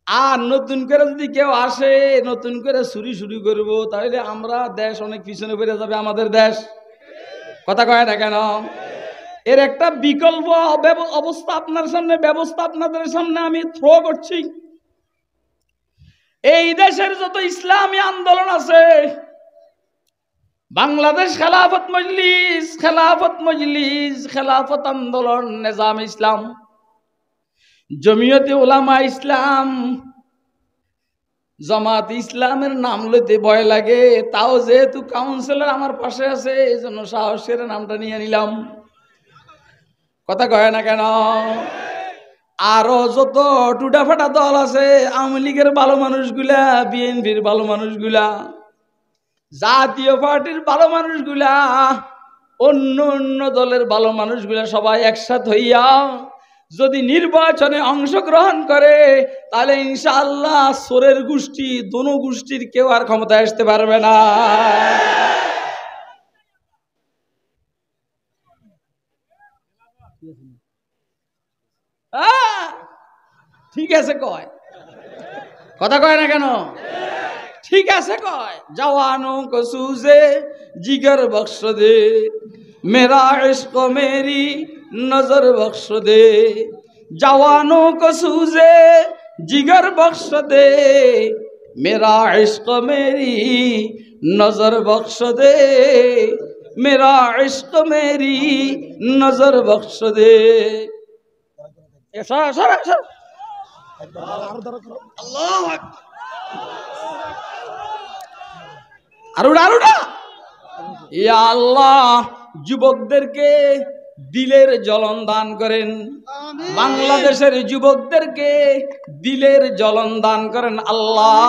আর নতুন করে যদি কেউ আসে, নতুন করে চুরি শুরু করব, তাহলে আমরা দেশ অনেক পিছনে পড়ে যাবে, আমাদের দেশ। কথা কয় না কেন? এর একটা বিকল্প অবস্থা আপনার সামনে, ব্যবস্থা আপনাদের সামনে আমি থ্রো করছি। এই দেশের যত ইসলামী আন্দোলন আছে, বাংলাদেশ খেলাফত মজলিস, খেলাফত আন্দোলন, নিজাম ইসলাম, জমিয়তে উলামা ইসলাম, জামাত ইসলামের নাম লইতে ভয় লাগে, তাও যেহেতু কাউন্সিলর আমার পাশে আছে এই জন্য সাহসের নামটা নিয়ে নিলাম। কথা কয় না কেন? আরো যত টুটাফাটা দল আছে, আওয়ামী লীগের ভালো মানুষগুলা, বিএনপির ভালো মানুষগুলা, জাতীয় পার্টির ভালো মানুষগুলা, অন্য অন্য দলের ভালো মানুষগুলা সবাই একসাথে হইয়া যদি নির্বাচনে অংশগ্রহণ করে তাহলে ইনশাআল্লাহ সোরের গোষ্ঠী দোনো গোষ্ঠীর কেউ আর ক্ষমতায় আসতে পারবে না। ঠিক আছে কয়, কথা কয় না কেন? ঠিক আছে কয়। জওয়ানোं को सूझे जिगर बख्श दे, मेरा इश्क मेरी नजर बख्श दे, जवानों को सूझे जिगर बख्श दे, मेरा इश्क मेरी नजर बख्श दे, मेरा इश्क मेरी नजर बख्श दे। আল্লাহু আকবার। আরুড়া ইয়া আল্লাহ, যুবকদেরকে দিলের জ্বলন দান করেন, বাংলাদেশের যুবকদেরকে দিলের জ্বলন দান করেন আল্লাহ,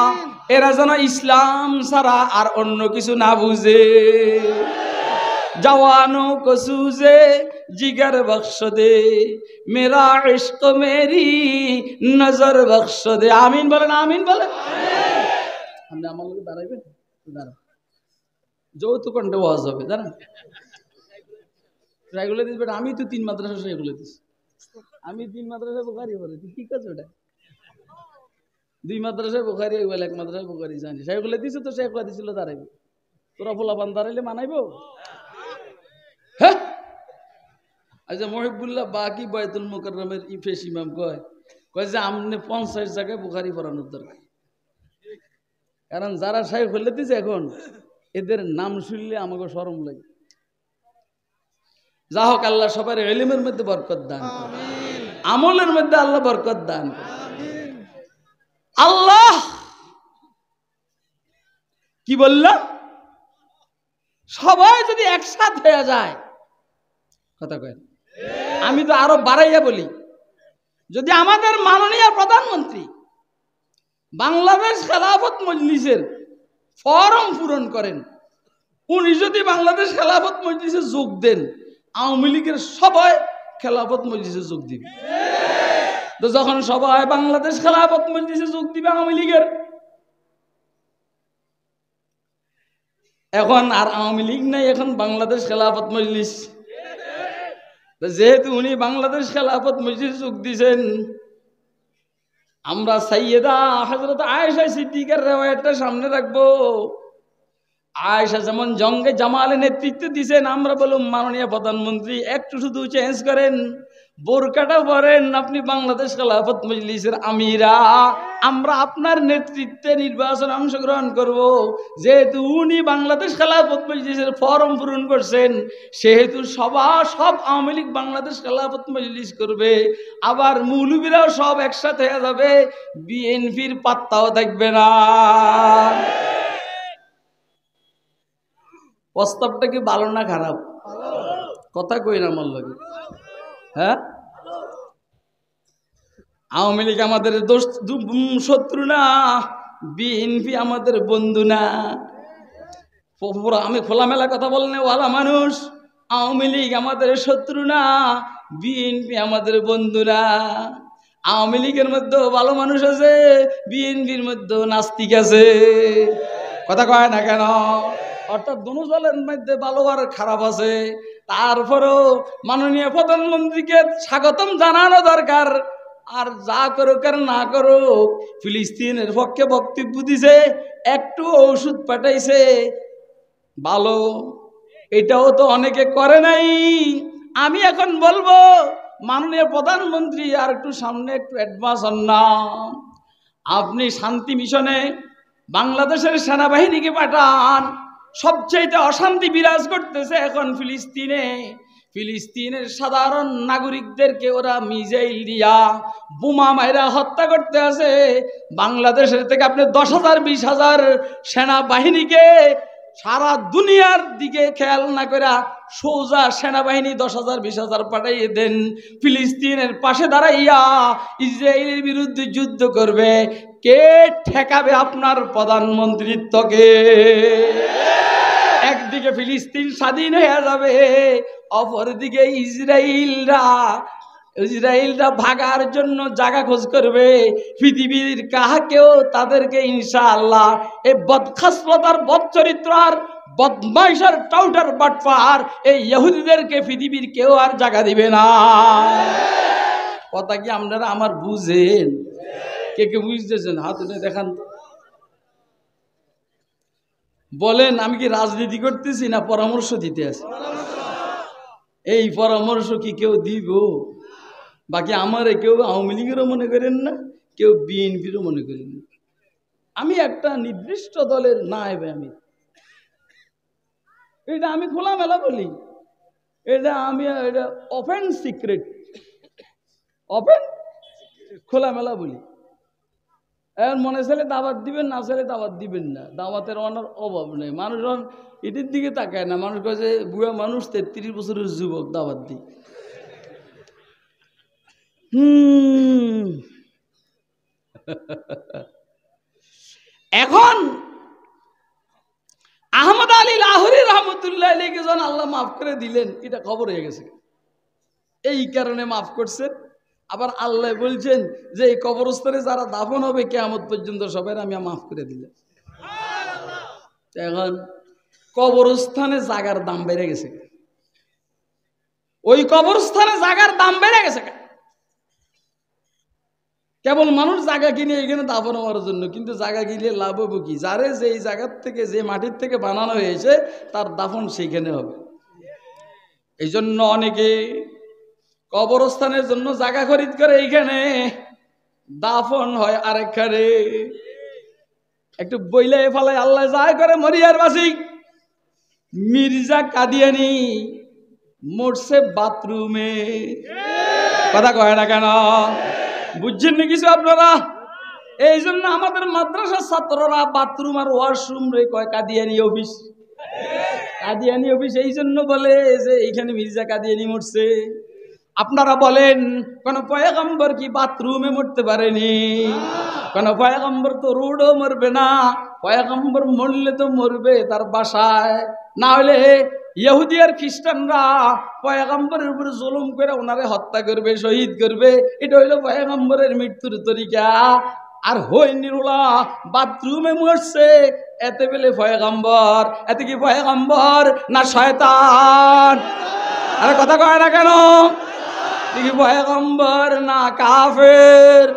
এরা যেন ইসলাম ছাড়া আর অন্য কিছু না বুঝে। जवानों को सूझे जिगर बख्श दे, मेरा इश्क मेरी नजर बख्श दे। आमीन बोलेन, आमीन बोलेन। हमने আমার লোকে দাঁড়াইবেন, দাঁড়া যৌথ কণ্ঠে ওয়াজ হবে, জানেন এগুলো দিস। বেটা আমি তো 3 মাদ্রাসা এগুলো দিস, আমি 3 মাদ্রাসা বুখারী পড়েছি, ঠিক আছে ওটা 2 মাদ্রাসায় বুখারী, এগুলো 1 মাদ্রাসায় বুখারী জানি, সেগুলো দিছে তো সেগুলো দিছিল দাঁড়াইবে, তোরা পোলাপান দাঁড়াইলে মানাইবো? হ্যাঁ, আচ্ছা মহিবুল্লাহ বাকি বাইতুল মুকাররমের ইফেস ইমাম কয় যে আমনে 50 জায়গায় বুখারী পড়ানোর দরকার, কারণ যারা শাইখ হলে দিছে এখন এদের নাম শুনলে আমাকে শরম লাগে। যা হোক, আল্লাহ সবার ইলমের মধ্যে বরকত দান করেন, আমলের মধ্যে আল্লাহ বরকত দান করেন। আল্লাহ কি বললাম, সবাই যদি একসাথে হয়ে যায়, কথা কয়, আমি তো আরো বাড়াইয়া বলি, যদি আমাদের মাননীয় প্রধানমন্ত্রী বাংলাদেশ খেলাফত মজলিসের ফরম পূরণ করেন, উনি যদি বাংলাদেশ খেলাফত মজলিসে যোগ দেন, আওয়ামী লীগের সবাই খেলাফত মজলিসে যোগ দিবে। তো যখন সবাই বাংলাদেশ খেলাফত মজলিসে যোগ দিবে আওয়ামী লীগের, এখন আর আওয়ামী লীগ নাই, এখন বাংলাদেশ খেলাফত মজলিস। যেহেতু উনি বাংলাদেশ খেলাফত মজলিস যোগ দিয়েছেন, আমরা সাইয়েদা হযরত আয়েশা সিদ্দিকার রিওয়ায়াতটা সামনে রাখবো। আয়েশা যেমন জঙ্গে জামালে নেতৃত্ব দিয়েছেন, আমরা বলুন মাননীয় প্রধানমন্ত্রী একটু শুধু চেঞ্জ করেন, বোরকাটা পরেন, আপনি বাংলাদেশ খেলাফত মজলিসের আমিরা, আমরা আপনার নেতৃত্বে নির্বাচনে অংশগ্রহণ করব। যেহেতু উনি বাংলাদেশ খেলাফত মজলিসের ফরম পূরণ করছেন, সেহেতু সব আওয়ামী লীগ বাংলাদেশ খেলাফত মজলিস করবে, আবার মৌলবীরাও সব একসাথে হয়ে যাবে, বিএনপির পাত্তাও থাকবে না। প্রস্তাবটা কি ভালো না খারাপ? কথা কই না আমার লাগে, হ্যাঁ? আওয়ামী লীগ আমাদের শত্রু না, বিএনপি আমাদের বন্ধু না। আমি খোলামেলা কথা বললে ওয়ালা মানুষ, আওয়ামী লীগ আমাদের শত্রু না, বিএনপি আমাদের বন্ধু না। আওয়ামী লীগের মধ্যে ভালো মানুষ আছে, বিএনপির মধ্যে নাস্তিক আছে, কথা কয় না কেন? অর্থাৎ দুনো দলের মধ্যে ভালো আর খারাপ আছে। তারপরেও মাননীয় প্রধানমন্ত্রীকে স্বাগতম জানানো দরকার। আর যা করুক আর না করুক, ফিলিস্তিনের পক্ষে বক্তব্য দিছে, একটু ওষুধ পাঠাইছে, ভালো, এটাও তো অনেকে করে নাই। আমি এখন বলবো মাননীয় প্রধানমন্ত্রী আর একটু সামনে একটু অ্যাডভান্স হন না। আপনি শান্তি মিশনে বাংলাদেশের সেনাবাহিনীকে পাঠান। সবচেয়ে অশান্তি বিরাজ করতেছে এখন ফিলিস্তিনে। ফিলিস্তিনের সাধারণ নাগরিকদেরকে ওরা মিসাইল দিয়া বোমা মাইরা হত্যা করতে আছে। বাংলাদেশের থেকে আপনি 10,000 20,000 সেনাবাহিনীকে সারা দুনিয়ার দিকে খেয়াল না করে সোজা সেনাবাহিনী 10,000 20,000 পাঠাইয়ে দেন, ফিলিস্তিনের পাশে দাঁড়াইয়া ইসরায়েলের বিরুদ্ধে যুদ্ধ করবে। কে ঠেকাবে আপনার প্রধানমন্ত্রিত্বকে? একদিকে ফিলিস্তিন স্বাধীন হয়ে যাবে, অপরদিকে ইসরায়েলরা ভাগার জন্য জায়গা খোঁজ করবে। পৃথিবীর কাহাকেও তাদেরকে ইনশাআল্লাহ এই বদখাসলতার বদচরিত্র আর বদমাইশের টাউটার বাটপার এই ইহুদিদেরকে পৃথিবীর কেউ আর জায়গা দিবে না। কথা কি আপনারা আমার বুঝেন? কে কে বুঝতেছেন? হাত উঠে দেখান তো। বলেন, আমি কি রাজনীতি করতেছি না পরামর্শ দিতে আছি? এই পরামর্শ কি কেউ দিব? বাকি আমারে কেউ আওয়ামী লীগেরও মনে করেন না, কেউ বিএনপিরও মনে করেন না। আমি একটা নির্দিষ্ট দলের নায়েব। এটা আমি খোলামেলা বলি, এটা ওপেন সিক্রেট, ওপেন খোলামেলা বলি। এখন মনে চাইলে দাওয়াত দিবেন, না চাইলে দাওয়াত দিবেন না। দাওয়াতের অভাব নেই। মানুষ এটির দিকে তাকায় না। মানুষ কাছে বুড়া মানুষ 33 বছরের যুবক দাওয়াত দিই। এখন আহমদ আলী লাহোরী রহমতুল্লাহ আলাইহি যখন আল্লাহ মাফ করে দিলেন, এটা খবর হয়ে গেছে। এই কারণে মাফ করছেন। আবার আল্লাহ বলছেন যে এই কবরস্থানে যারা দাফন হবে কিয়ামত পর্যন্ত সবাই আমি মাফ করে দিলেন। এখন কবরস্থানে জায়গার দাম বেড়ে গেছে। ওই কবরস্থানে জায়গার দাম বেড়ে গেছে কেবল মানুষ জায়গা কিনে এখানে দাফন হওয়ার জন্য। কিন্তু জায়গা কিনে লাভ হবে কি? যারে যেই জায়গার থেকে, যে মাটির থেকে বানানো হয়েছে তার দাফন সেইখানে হবে। এই জন্য অনেকে কবরস্থানের জন্য জায়গা খরিদ করে, এইখানে দাফন হয় আরেকখানে। একটু বইলে ফেলায় আল্লাহ যায় করে মরিয়ার বাসি মির্জা কাদিয়ানি মরছে বাথরুমে। কথা কয় না কেন? বুঝছেন না কিছু আপনারা? এই জন্য আমাদের মাদ্রাসার ছাত্ররা বাথরুম আর ওয়াশরুম রে কয় কাদিয়ানি অফিস। কাদিয়ানি অফিস এই জন্য বলে যে এইখানে মির্জা কাদিয়ানি মরছে। আপনারা বলেন, কোন পয়গম্বর কি বাথরুমে মরতে পারেনি? কোন পয়গম্বর তো রোডও মরবে না। পয়গম্বর মরলে তো মরবে তার বাসায়, না হলে ইহুদি আর খ্রিস্টানরা পয়গম্বরের উপরে জুলুম করে ওনারে হত্যা করবে, শহীদ করবে। এটা হইল পয়গম্বরের মৃত্যুর তরিকা। আর হইনিরুলা বাথরুমে মরছে, এতে বেলে পয়গম্বর। এতে কি পয়গম্বর না শয়তান? আরে কথা কয় না কেন? দেখি পয়গম্বর না কাফের?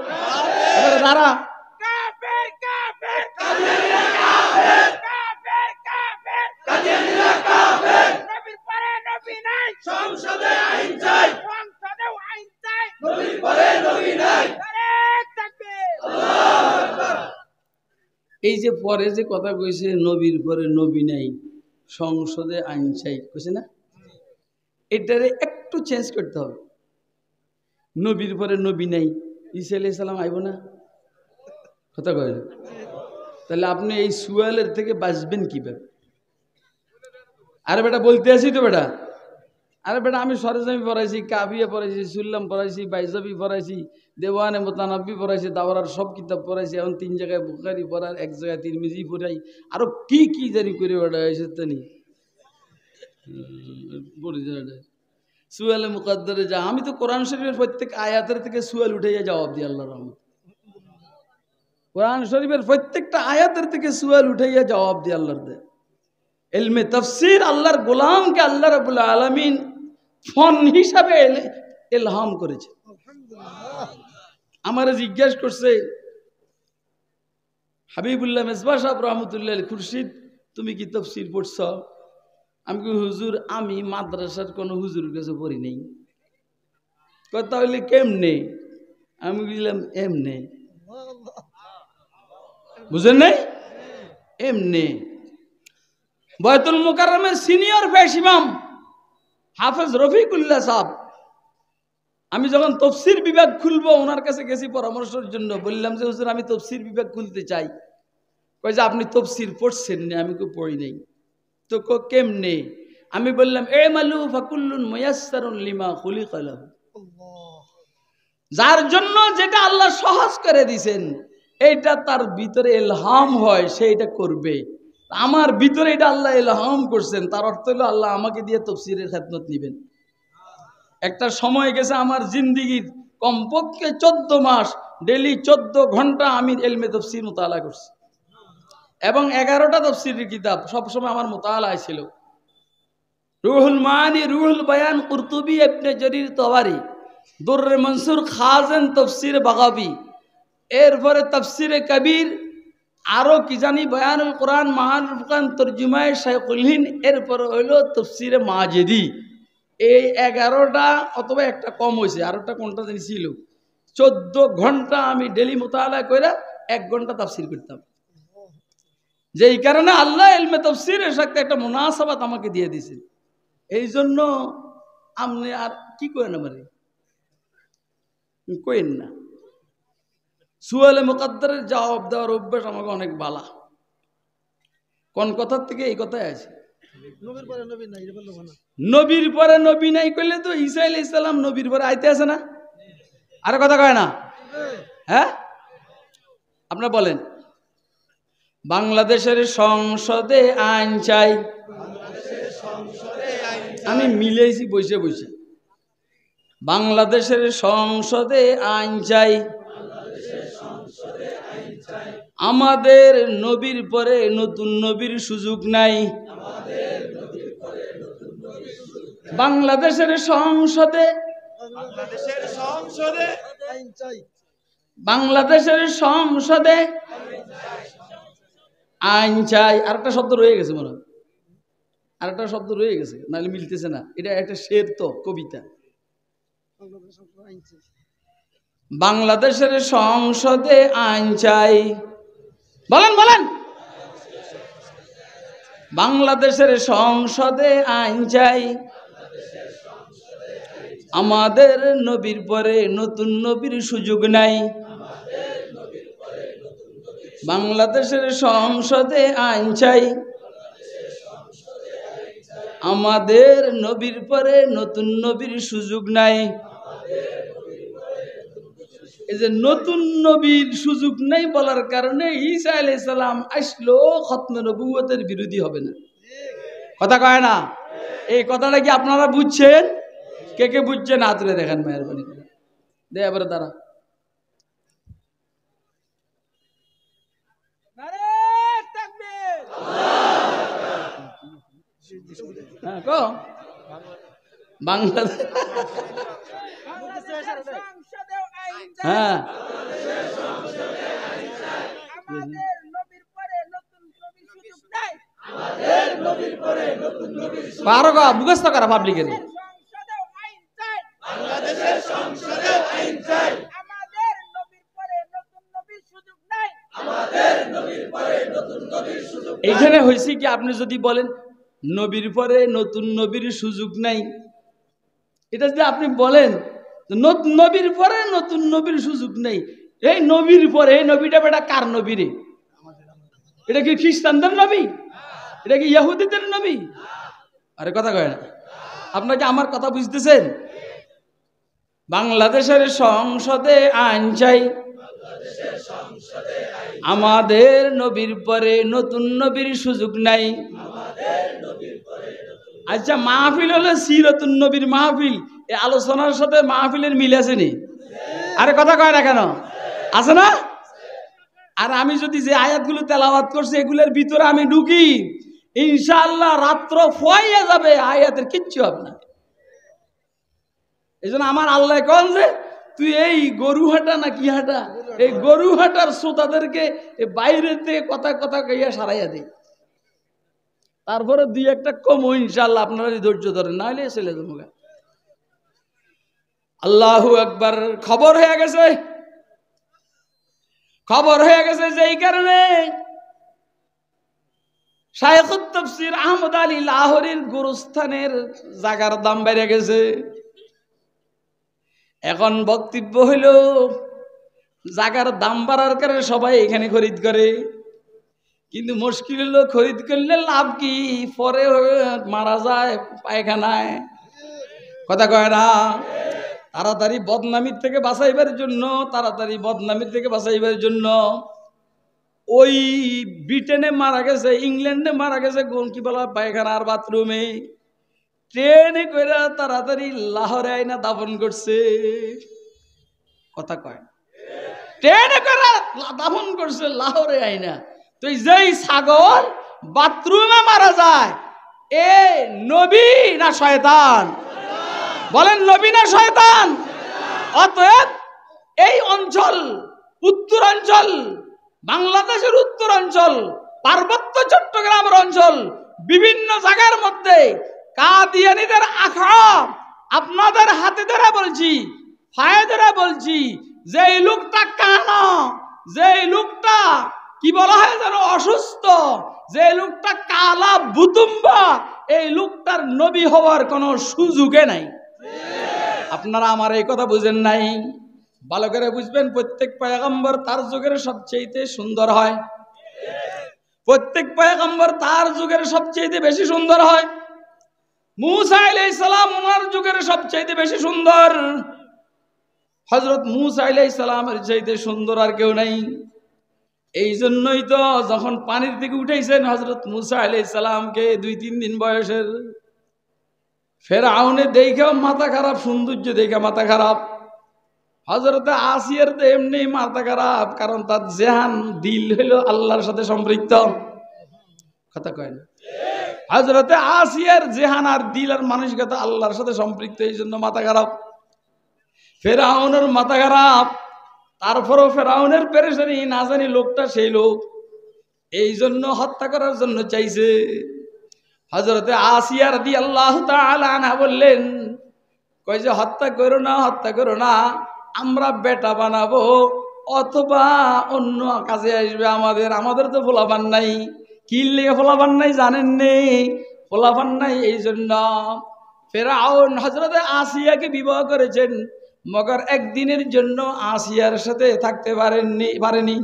দাঁড়া, এই যে পরে যে কথা কইছে নবীর পরে নবী নাই, সংসদে আইন চাই কইছে না? এটারে একটু চেঞ্জ করতে হবে। নবীর পরে নবী নাই, ঈসা আলাইহিস সালাম আইব না? কথা কয় না? তাহলে আপনি এই সুয়ালের থেকে বাঁচবেন কিভাবে? আরে বেটা বলতে আসি তো বেটা। আরে বেটা আমি সরেজমি পড়াইছি, কাবিয়া পড়াইছি, সুল্লাম পড়াইছি, বাইজাবি পড়াইছি, দেওয়ানে মোতানাব্বি পড়াইছি, দাওয়ার সব কিতাব পড়াইছি। এখন 3 জায়গায় বুখারী পড়ার, 1 জায়গায় তিরমিজি পড়াই, আরো কি কি জানি করে বেটা হয়েছে তানি সুয়ালে মুকাদ্দারে যা। আমি তো কোরআন শরীফের প্রত্যেক আয়াতের থেকে সুয়াল উঠাইয়া জবাব দিই আল্লাহর রহমত। কোরআন শরীফের প্রত্যেকটা আয়াতের থেকে সুয়াল উঠাইয়া জবাব দিই আল্লাহর দে। ইলমে তাফসীর আল্লাহর গোলামকে আল্লাহ রাব্বুল আলামিন ফন হিসাবে ইলহাম করেছে। আমারে জিজ্ঞেস করছে হাবিবুল্লাহ মেজবাহ সাহেব রহমতুল্লাহ খুরশিদ, তুমি কি তাফসীর পড়ছ? আমি কি হুজুর আমি মাদ্রাসার কোন হুজুরের কাছে পড়ি নেই। কথা হইলে কেমনে? আমি বুঝলাম এমনে। বুঝেন নাই? এমনে। বায়তুল মুকাররমের সিনিয়র পেশ ইমাম হাফেজ রফিকুল্লাহ সাহেব, আমি যখন তফসির বিভাগ খুলবো ওনার কাছে গেছি পরামর্শের জন্য, বললাম যে হুজুর আমি তফসির বিভাগ খুলতে চাই। কই যে আপনি তফসির পড়ছেন না? আমি কেউ পড়ি নাই। তো কেমনে? আমি বললাম এ মালু ফাকুল্লুন মুয়াসসারুন লিমা খুলিকা লাহু, যার জন্য যেটা আল্লাহ সহজ করে দিয়েছেন এইটা তার ভিতরে ইলহাম হয়, সে এটা করবে। আমার ভিতরে এটা আল্লাহ ইলহাম করছেন, তার অর্থ হলো আল্লাহ আমাকে দিয়ে তফসিরের খেদমত নেবেন। একটা সময় গেছে আমার জিন্দিগির কমপক্ষে 14 মাস ডেলি 14 ঘন্টা আমি ইলমে তফসির মুতালা করছি, এবং 11টা তফসিরের কিতাব সবসময় আমার মুতালায় ছিল। রুহুল মানি, রুহুল বায়ান, কুরতুবী, ইবনে জরির তবারি, দুররে মনসুর, খাজেন, তফসির বাগাবি, এরপরে তফসিরে কবির, আরো কি জানি বয়ানুল কোরআন, মাহানুল ফুরকান, তরজুমায়ে শাইখুল হিন্দ, এরপরে হইল তফসিরে মাজেদি। এই 11টা অথবা একটা কম হয়েছে, আরেকটা কোনটা জানি ছিল। 14 ঘন্টা আমি ডেলি মুতালা কইরা 1 ঘন্টা তাফসির করতাম। যেই কারণে আল্লাহ ইলমে তাফসীরের সাথে একটা মুনাসাবাত আমাকে দিয়ে দিয়েছেন। এই জন্য আপনি আর কি করেন, আমারে কইেন না। সুয়ালে মুকাদ্দারের জবাব দেওয়ার অভ্যাস আমাকে অনেক বালা। কোন কথার থেকে এই কথায় আছে, নবীর পরে নবী নাই কইলে তো ঈসা আলাইহিস সালাম নবীর পরে আইতে আছে না? আর কথা কয় না? হ্যাঁ, আপনারা বলেন। বাংলাদেশের সংসদে আইন চাই, আমি মিলেছি বসে বসে। বাংলাদেশের সংসদে আইন চাই, আমাদের নবীর পরে নতুন নবীর সুযোগ নাই। বাংলাদেশের সংসদে, বাংলাদেশের সংসদে আইন চাই। আরেকটা শব্দ রয়ে গেছে মনে হয়, আরেকটা শব্দ রয়ে গেছে, নাহলে মিলতেছে না। এটা একটা শের তো, কবিতা। বাংলাদেশের সংসদে আইন চাই, বলেন বলেন। বাংলাদেশের সংসদে আইন চাই, আমাদের নবীর পরে নতুন নবীর সুযোগ নাই। বাংলাদেশের সংসদে আইন চাই, আমাদের নবীর পরে নতুন নবীর সুযোগ নাই। এই যে নতুন নবীর সুযোগ নাই বলার কারণে ঈসা আলাইহিস সালাম আসলো খতমে নবুয়তের বিরোধী হবে না। কথা কয় না? এই কথাটা কি আপনারা বুঝছেন? কে কে বুঝছেন হাত তুলে দেখেন মেহেরবানি করে। দে এবারে দাঁড়া। হ্যাঁ কো বাংলাদেশ, হ্যাঁ পারো গা মুখস্থ করা পাবলিকের। এইখানে হয়েছে কি, আপনি যদি বলেন নবীর পরে নতুন নবীর সুযোগ নাই, এটা যদি আপনি বলেন নবীর পরে নতুন নবীর সুযোগ নেই, এই নবীর পরে এই নবীটা বেটা কার নবী রে? এটা কি খ্রিস্টানদের নবী? এটা কি ইহুদিদের নবী? আরে কথা কয় না। আপনাকে আমার কথা বুঝতেছেন? বাংলাদেশের সংসদে আইন চাই, আমাদের নবীর পরে নতুন নবীর সুযোগ নাই। আচ্ছা, মাহফিল হলে সিরাতুন নবীর মাহফিল, এই আলোচনার সাথে মাহফিলের মিল আছে নি? আরে কথা কয় না কেন? আছে না? আর আমি যদি যে আয়াতগুলো তেলাওয়াত করছি এগুলোর ভিতরে আমি ঢুকি, ইনশাআল্লাহ রাত্র ফয়ে যাবে, আয়াতের কিচ্ছু হবে না। এই জন্য আমার আল্লাহ কন যে তুই এই গরুহাটা না কি হাটা, এই গরুহাটার শ্রোতাদেরকে বাইরে থেকে কথা কথা কইয়া সারাইয়া দেয়, তারপরে দুই একটা কম ইনশাআল্লাহ আপনারা ধৈর্য ধরেন, না হলে চলে যাবো। আল্লাহু আকবার। খবর হয়ে গেছে, খবর হয়ে গেছে। যেই কারণে শায়খুত তাফসীর আহমদ আলী লাহোরের গোরস্থানের জায়গার দাম বেড়ে গেছে। এখন বক্তব্য হইল জায়গার দাম বাড়ার কারণে সবাই এখানে খরিদ করে, কিন্তু মুশকিল হলো খরিদ করলে লাভ কি? পরে মারা যায় পায়খানায়। কথা কয় না? তাড়াতাড়ি বদনামির থেকে বাঁচাইবার জন্য ওই ব্রিটেনে মারা গেছে, ইংল্যান্ডে মারা গেছে, কি বলা পায়খানার বাথরুমে, ট্রেনে করে তাড়াতাড়ি লাহোরে আইনা দাফন করছে। কথা কয়? ট্রেনে করে দাফন করছে লাহোরে আইনা। তো যেই ছাগল বাথরুমে মারা যায়, এ নবী না শয়তান? বলেন নবী না শয়তান? অতএব এই অঞ্চল, উত্তরাঞ্চল, বাংলাদেশের উত্তরাঞ্চল, পার্বত্য চট্টগ্রামের অঞ্চল, বিভিন্ন জায়গার মধ্যে কাদিয়ানীদের আখড়া আপনাদের হাতে ধরে বলছি, ফায়ে ধরে বলছি, যে লোকটা কানা, যে লোকটা কি বলা হয় যেন অসুস্থ, যে লোকটা কালা বুতুম্বা, এই লোকটার নবী হওয়ার কোনো সুযোগে নাই। আপনারা আমার এই কথা বুঝেন নাই? ভালো করে বুঝবেন। প্রত্যেক পয়গম্বর তার যুগের সবচেয়ে সুন্দর হয়। প্রত্যেক পয়গম্বর তার যুগের সবচেয়ে বেশি সুন্দর হয়। মূসা আলাইহিস সালাম ওনার যুগের সবচেয়ে বেশি সুন্দর। হযরত মূসা আলাইহিস সালামের চাইতে সুন্দর আর কেউ নাই। এই জন্যই তো যখন পানির থেকে উঠাইছেন হযরত মূসা আলাইহিস সালামকে 2-3 দিন বয়সের, ফেরাউনে দেখেও মাথা খারাপ, সৌন্দর্য দেখে মাথা খারাপ। হযরতে আসিয়ার তো এমনি মাথা খারাপ, কারণ তার জেহান দিল হইল আল্লাহর সাথে সম্পৃক্ত। কথা কয় না? হযরতে আসিয়ার জেহান আর দিল আর মানসিকতা আল্লাহর সাথে সম্পৃক্ত, এই জন্য মাথা খারাপ। ফেরাউনের মাথা খারাপ, তারপরও ফেরাউনের পেরেশানি, না জানি লোকটা সেই লোক, এই জন্য হত্যা করার জন্য চাইছে। হযরতে আসিয়া রাদিয়াল্লাহু তাআলা আনহা বললেন, কই যে হত্যা করো না, হত্যা করো না, আমরা বেটা বানাবো অথবা অন্য কাজে আসবে আমাদের তো ফোলাপান নাই। কি লেগে ফোলাপান নাই জানেন নেই? ফোলাপান নাই এই জন্য ফেরাউন হযরতে আসিয়াকে বিবাহ করেছেন, মগর একদিনের জন্য আসিয়ার সাথে থাকতে পারেনি।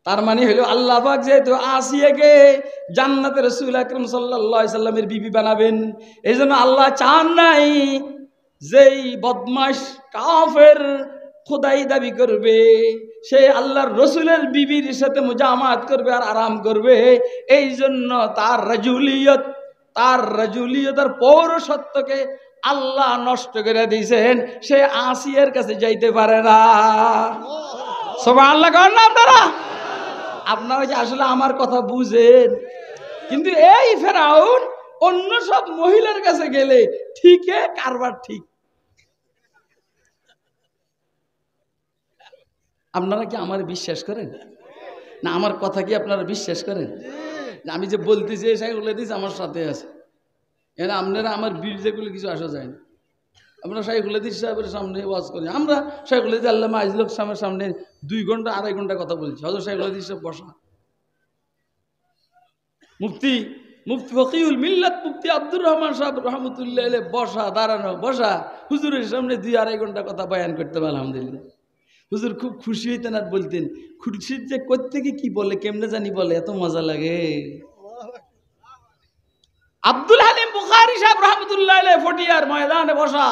তার মানে হলো আল্লাহ পাক যেহেতু আসিয়াকে জান্নাতের রাসূল আকরাম সাল্লাল্লাহু আলাইহি সাল্লামের বিবি বানাবেন, এইজন্য আল্লাহ চান নাই যেই বদমাশ কাফের খোদাই দাবি করবে সে আল্লাহর রসুলের বিবির সাথে মুজামাত করবে আর আরাম করবে। এই জন্য তার রাজুলিয়তের পৌরসত্বকে আল্লাহ নষ্ট করে দিয়েছেন, সে আসিয়ার কাছে যাইতে পারে না। সুবহানাল্লাহ করেন না আপনারা? আপনারা যে আসলে আমার কথা বুঝেন, কিন্তু এই ফেরাউন অন্য সব মহিলার কাছে গেলে ঠিকই কারবার ঠিক। আপনারা কি আমার বিশ্বাস করেন না? আমার কথা কি আপনারা বিশ্বাস করেন? আমি যে বলতেছি সেগুলো দিয়েছি আমার সাথে আছে, এরা আপনারা আমার বিরুদ্ধেগুলো কিছু আসা যায় না। আমরা শাইখুল হাদিস সাহেবের সামনে ওয়াজ করি, আমরা শাইখুল হাদিস আল্লামা আজিজুল হক সাহেবের সামনে 2 ঘন্টা 2.5 ঘন্টা কথা বলছি। হযরত শাইখুল হাদিস সাহেব বসা, মুফতি ফকিউল মিল্লাত মুফতি আব্দুর রহমান সাহেব রহমতুল্লাহ আলাইহি বসা, দাঁড়ানো, বসা, হুজুরের সামনে 2-2.5 ঘন্টা কথা বয়ান করতে আলহামদুলিল্লাহ। হুজুর খুব খুশি হইতেন আর বলতেন, খুশির যে কোত্থেকে কি বলে কেমনে জানি বলে, এত মজা লাগে। আব্দুল হালিম বুখারী সাহেব রহমতুল্লাহ আলাইহি ফটিয়ার ময়দানে বসা,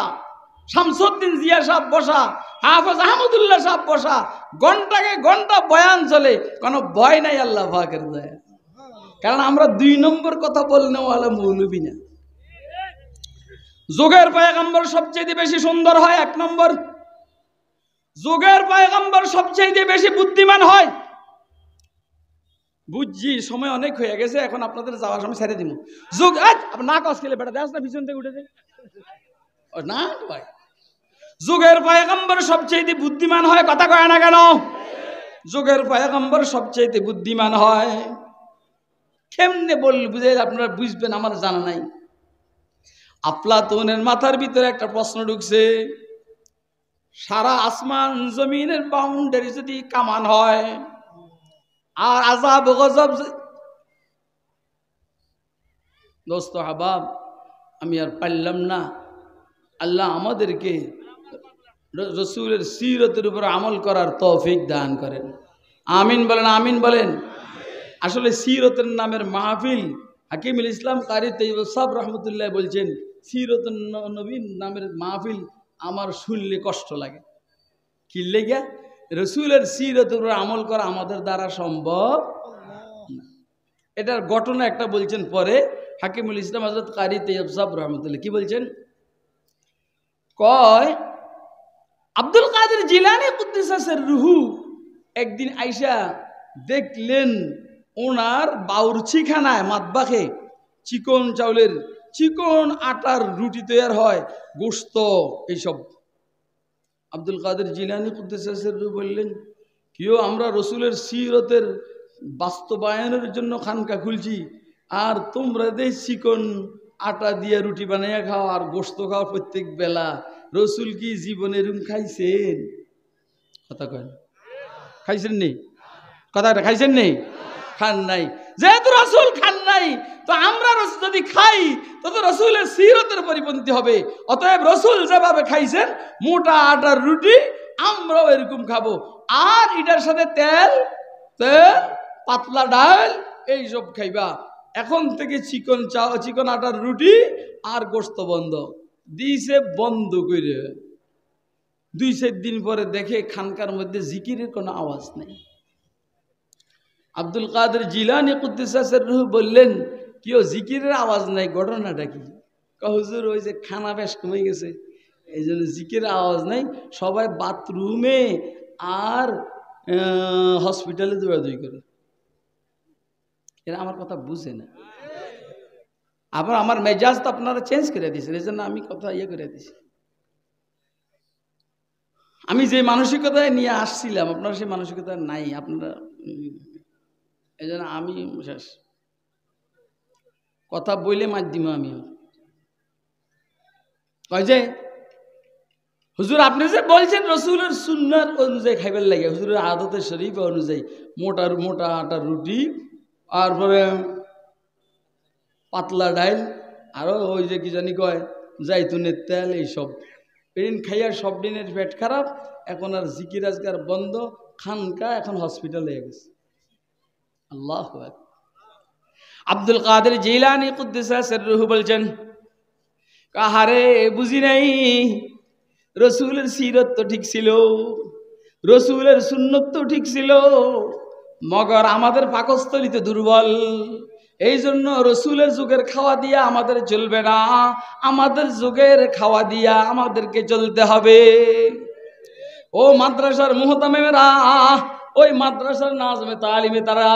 শামসুদ্দিন জিয়া সাহেব বসা, হাফেজ আহমদুল্লাহ সাহেব বসা, ঘন্টাকে ঘন্টা বয়ান চলে, কোনো ভয় নাই আল্লাহ পাকের দয়া। কারণ আমরা 2 নম্বর কথা বলনে ওয়ালা মৌলবী না। যুগের পয়গম্বর সবচেয়ে বেশি সুন্দর হয়, 1 নম্বর। যুগের পয়গম্বর সবচেয়ে বেশি বুদ্ধিমান হয়। বুঝছি সময় অনেক হয়ে গেছে, এখন আপনাদের যাওয়ার সময় ছেড়ে দিব। যুগ না কস খেলে বেটা দেখ না পিছন থেকে উঠেছে না ভাই। যুগের পয়গম্বর সবচেয়ে বুদ্ধিমান হয়, কথা কয় না কেন? যুগের পয়গম্বর সবচেয়ে বুদ্ধিমান হয়। কেমনে বুঝে আপনারা বুঝবেন আমার জানা নাই। আফলাতুনের মাথার ভিতরে একটা প্রশ্ন ঢুকছে, সারা আসমান জমিনের বাউন্ডারি যদি কামান হয় আর আযাব গজব দোস্ত হাবাব, আমি আর পারলাম না। আল্লাহ আমাদেরকে রসুলের সিরতের উপর আমল করার তৌফিক দান করেন। আমিন বলেন, আমিন বলেন। আসলে সিরতের নামের মাহফিল হাকিমুল ইসলাম কারি তৈয়ব সাহেব রহমতুল্লাহ বলছেন, সিরতুন নবীর নামের মাহফিল আমার শুনলে কষ্ট লাগে। কি লেগে? রসুলের সিরতের উপর আমল করা আমাদের দ্বারা সম্ভব না। এটার ঘটনা একটা বলছেন পরে হাকিমুল ইসলাম হযরত কারি তৈয়ব সাহেব রহমতুল্লাহ। কি বলছেন? কয় আব্দুল কাদের জিলানী কুদ্দুসাসের রুহু একদিন আইসা দেখলেন ওনার বাউরচিখানায় মাতবাখে চিকন চাউলের চিকন আটার রুটি তৈরি হয়, গোশত এইসব। আব্দুল কাদের জিলানী কুদ্দুসাসের রুহু বললেন, কেউ আমরা রসুলের সিরতের বাস্তবায়নের জন্য খানকা খুলছি, আর তোমরা দেখ চিকন আটা দিয়ে রুটি বানাইয়া খাও আর গোশত খাও প্রত্যেক বেলা। রসুল কি জীবনে রুম খাইছেন? কথা কয় খাইছেন নেই? কথাটা খাইছেন নেই? খান নাই। যেহেতু রসুল খান নাই, তো আমরা যদি খাই তো রসুলের সিরতের পরিপন্থী হবে। অতএব রসুল যেভাবে খাইছেন মোটা আটার রুটি, আমরাও এরকম খাবো। আর এটার সাথে তেল তেল পাতলা ডাল এইসব খাইবা। এখন থেকে চিকন চিকন আটার রুটি আর গোশত বন্ধ দিয়েছে। বন্ধ করে 2-4 দিন পরে দেখে খানকার মধ্যে জিকিরের কোনো আওয়াজ নেই। আব্দুল কাদের জিলানী কুদ্দুসাসের রূহ বললেন, কেউ জিকিরের আওয়াজ নাই, ঘটনাটা কি? হুজুর ওই যে খানা বেশ কমে গেছে, এই জন্য জিকিরের আওয়াজ নাই, সবাই বাথরুমে আর হসপিটালে দৌড়াদৌড়ি করে। এরা আমার কথা বুঝে না। আবার আমার মেজাজ তো আপনারা চেঞ্জ করে দিয়েছেন, এই জন্য আমি কথা করে দিছি। আমি যে মানসিকতায় নিয়ে আসছিলাম আপনারা সেই মানসিকতা নাই আপনারা, এই জন্য আমি শেষ কথা বইলে মাধ্যম। আমি কয় যে হুজুর আপনি যে বলছেন রসুলের সুন্নাত অনুযায়ী খাইবার লাগে, হুজুরের আদতের শরীফ অনুযায়ী মোটা আটার রুটি, আর পরে পাতলা ডাইল, আরো ওই যে কি জানি কয় জাইতুনের তেল, এইসব পেন খাইয়া সব দিনের পেট খারাপ। এখন আর জিকির আজকার বন্ধ, খানকা এখন হসপিটালে গেছে। আল্লাহু আকবার। আব্দুল কাদের জিলানী কুদ্দুসাসের রূহ বলছেন, কাহারে বুঝি নাই রসুলের সিরত তো ঠিক ছিল, রসুলের সুন্নত তো ঠিক ছিল, মগর আমাদের পাকস্থলিতে দুর্বল। এই জন্য রসুলের যুগের খাওয়া দিয়া আমাদের চলবে না, আমাদের যুগের খাওয়া দিয়া আমাদেরকে চলতে হবে। ও মাদ্রাসার মুহতামেরা, ওই মাদ্রাসার নাজমে তালিমে তারা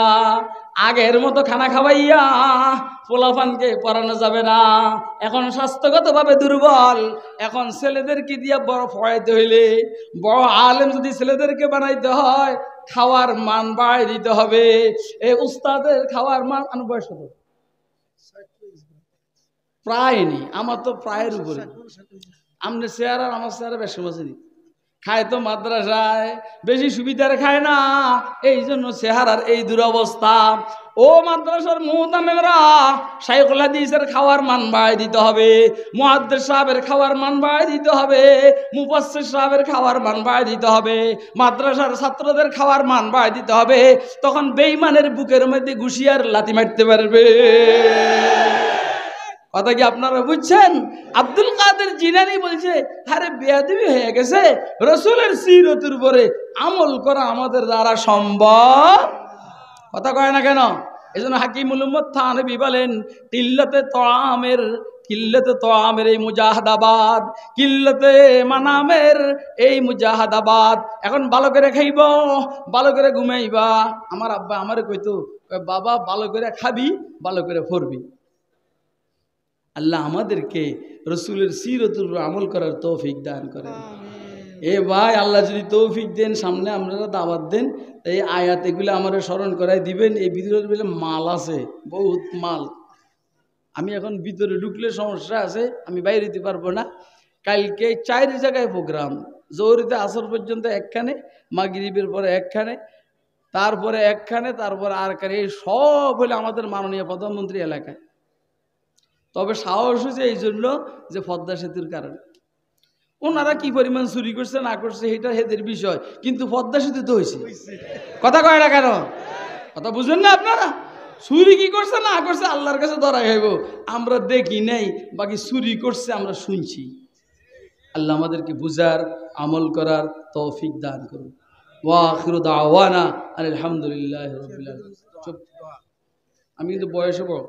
আগের মতো খানা খাওয়াইয়া পোলাপানকে পড়ানো যাবে না। এখন স্বাস্থ্যগতভাবে দুর্বল। এখন ছেলেদেরকে দিয়ে বড় পড়াইতে হইলে, বড় আলেম যদি ছেলেদেরকে বানাইতে হয়, খাওয়ার মান বাড়াই দিতে হবে। এই উস্তাদের খাওয়ার মান বয়স কত? প্রায় নেই, আমার তো প্রায়ের উপরে। আমাদের চেয়ার আর আমার চেয়ারে বেশ সময় খায় তো মাদ্রাসায় বেশি সুবিধার খায় না, এই জন্য চেহারার এই দুরবস্থা। ও মাদ্রাসার মুহতামেরা, শাইখুল হাদিসের খাওয়ার মান বাড়াই দিতে হবে, মুহাদ্দিস সাহেবের খাওয়ার মান বাড়াই দিতে হবে, মুফাসসির সাহেবের খাওয়ার মান বাড়াই দিতে হবে, মাদ্রাসার ছাত্রদের খাওয়ার মান বাড়াই দিতে হবে। তখন বেঈমানের বুকের মধ্যে ঘুষিয়ার লাথি মারতে পারবে। কথা কি আপনারা বুঝছেন? আব্দুল কাদের জিলানী বলছে, আরে বেয়াদবি হয়ে গেছে, রসুলের সিরতের উপরে আমল করা আমাদের দ্বারা সম্ভব। কথা কয় না কেন? এই জন্য হাকিমুল উম্মত থানভী বলেন, কিল্লাতে তোআমের এই মুজাহাদাবাদ, কিল্লাতে মানামের এই মুজাহাদাবাদ। এখন ভালো করে খাইব, ভালো করে ঘুমাইবা। আমার আব্বা আমারে কইতো, বাবা ভালো করে খাবি, ভালো করে পড়বি। আল্লাহ আমাদেরকে রসুলের সিরতের উপর আমল করার তৌফিক দান করেন। এ ভাই, আল্লাহ যদি তৌফিক দেন, সামনে আপনারা দাওয়াত দেন, এই আয়াত এগুলো আমার স্মরণ করাই দিবেন। এই ভিতরে বলে মাল আছে, বহুত মাল। আমি এখন ভিতরে ঢুকলে সমস্যা আছে, আমি বাইরে দিতে পারবো না। কালকে 4 জায়গায় প্রোগ্রাম, জোহরিতে আসর পর্যন্ত একখানে, মাগরিবের পরে একখানে, তারপরে একখানে, তারপরে আর কানে। এই সব হলে আমাদের মাননীয় প্রধানমন্ত্রী এলাকায়। তবে সাহস হয়েছে এই জন্য যে পদ্মা সেতুর কারণে। ওনারা কি পরিমাণ চুরি করছে না করছে এটা হেদের বিষয়, কিন্তু পদ্মা সেতু তো হয়েছে। কথা কয় না কেন? কথা বুঝেন না আপনারা? চুরি কি করছে না করছে আল্লাহর কাছে ধরাই হইব। আমরা দেখি নাই, বাকি চুরি করছে আমরা শুনছি। আল্লাহ আমাদেরকে বুঝার আমল করার তৌফিক দান করুন। ওয়া আখিরু দাওয়ানা আলহামদুলিল্লাহি রাব্বিল আলামিন। আমি কিন্তু বয়সে বড়।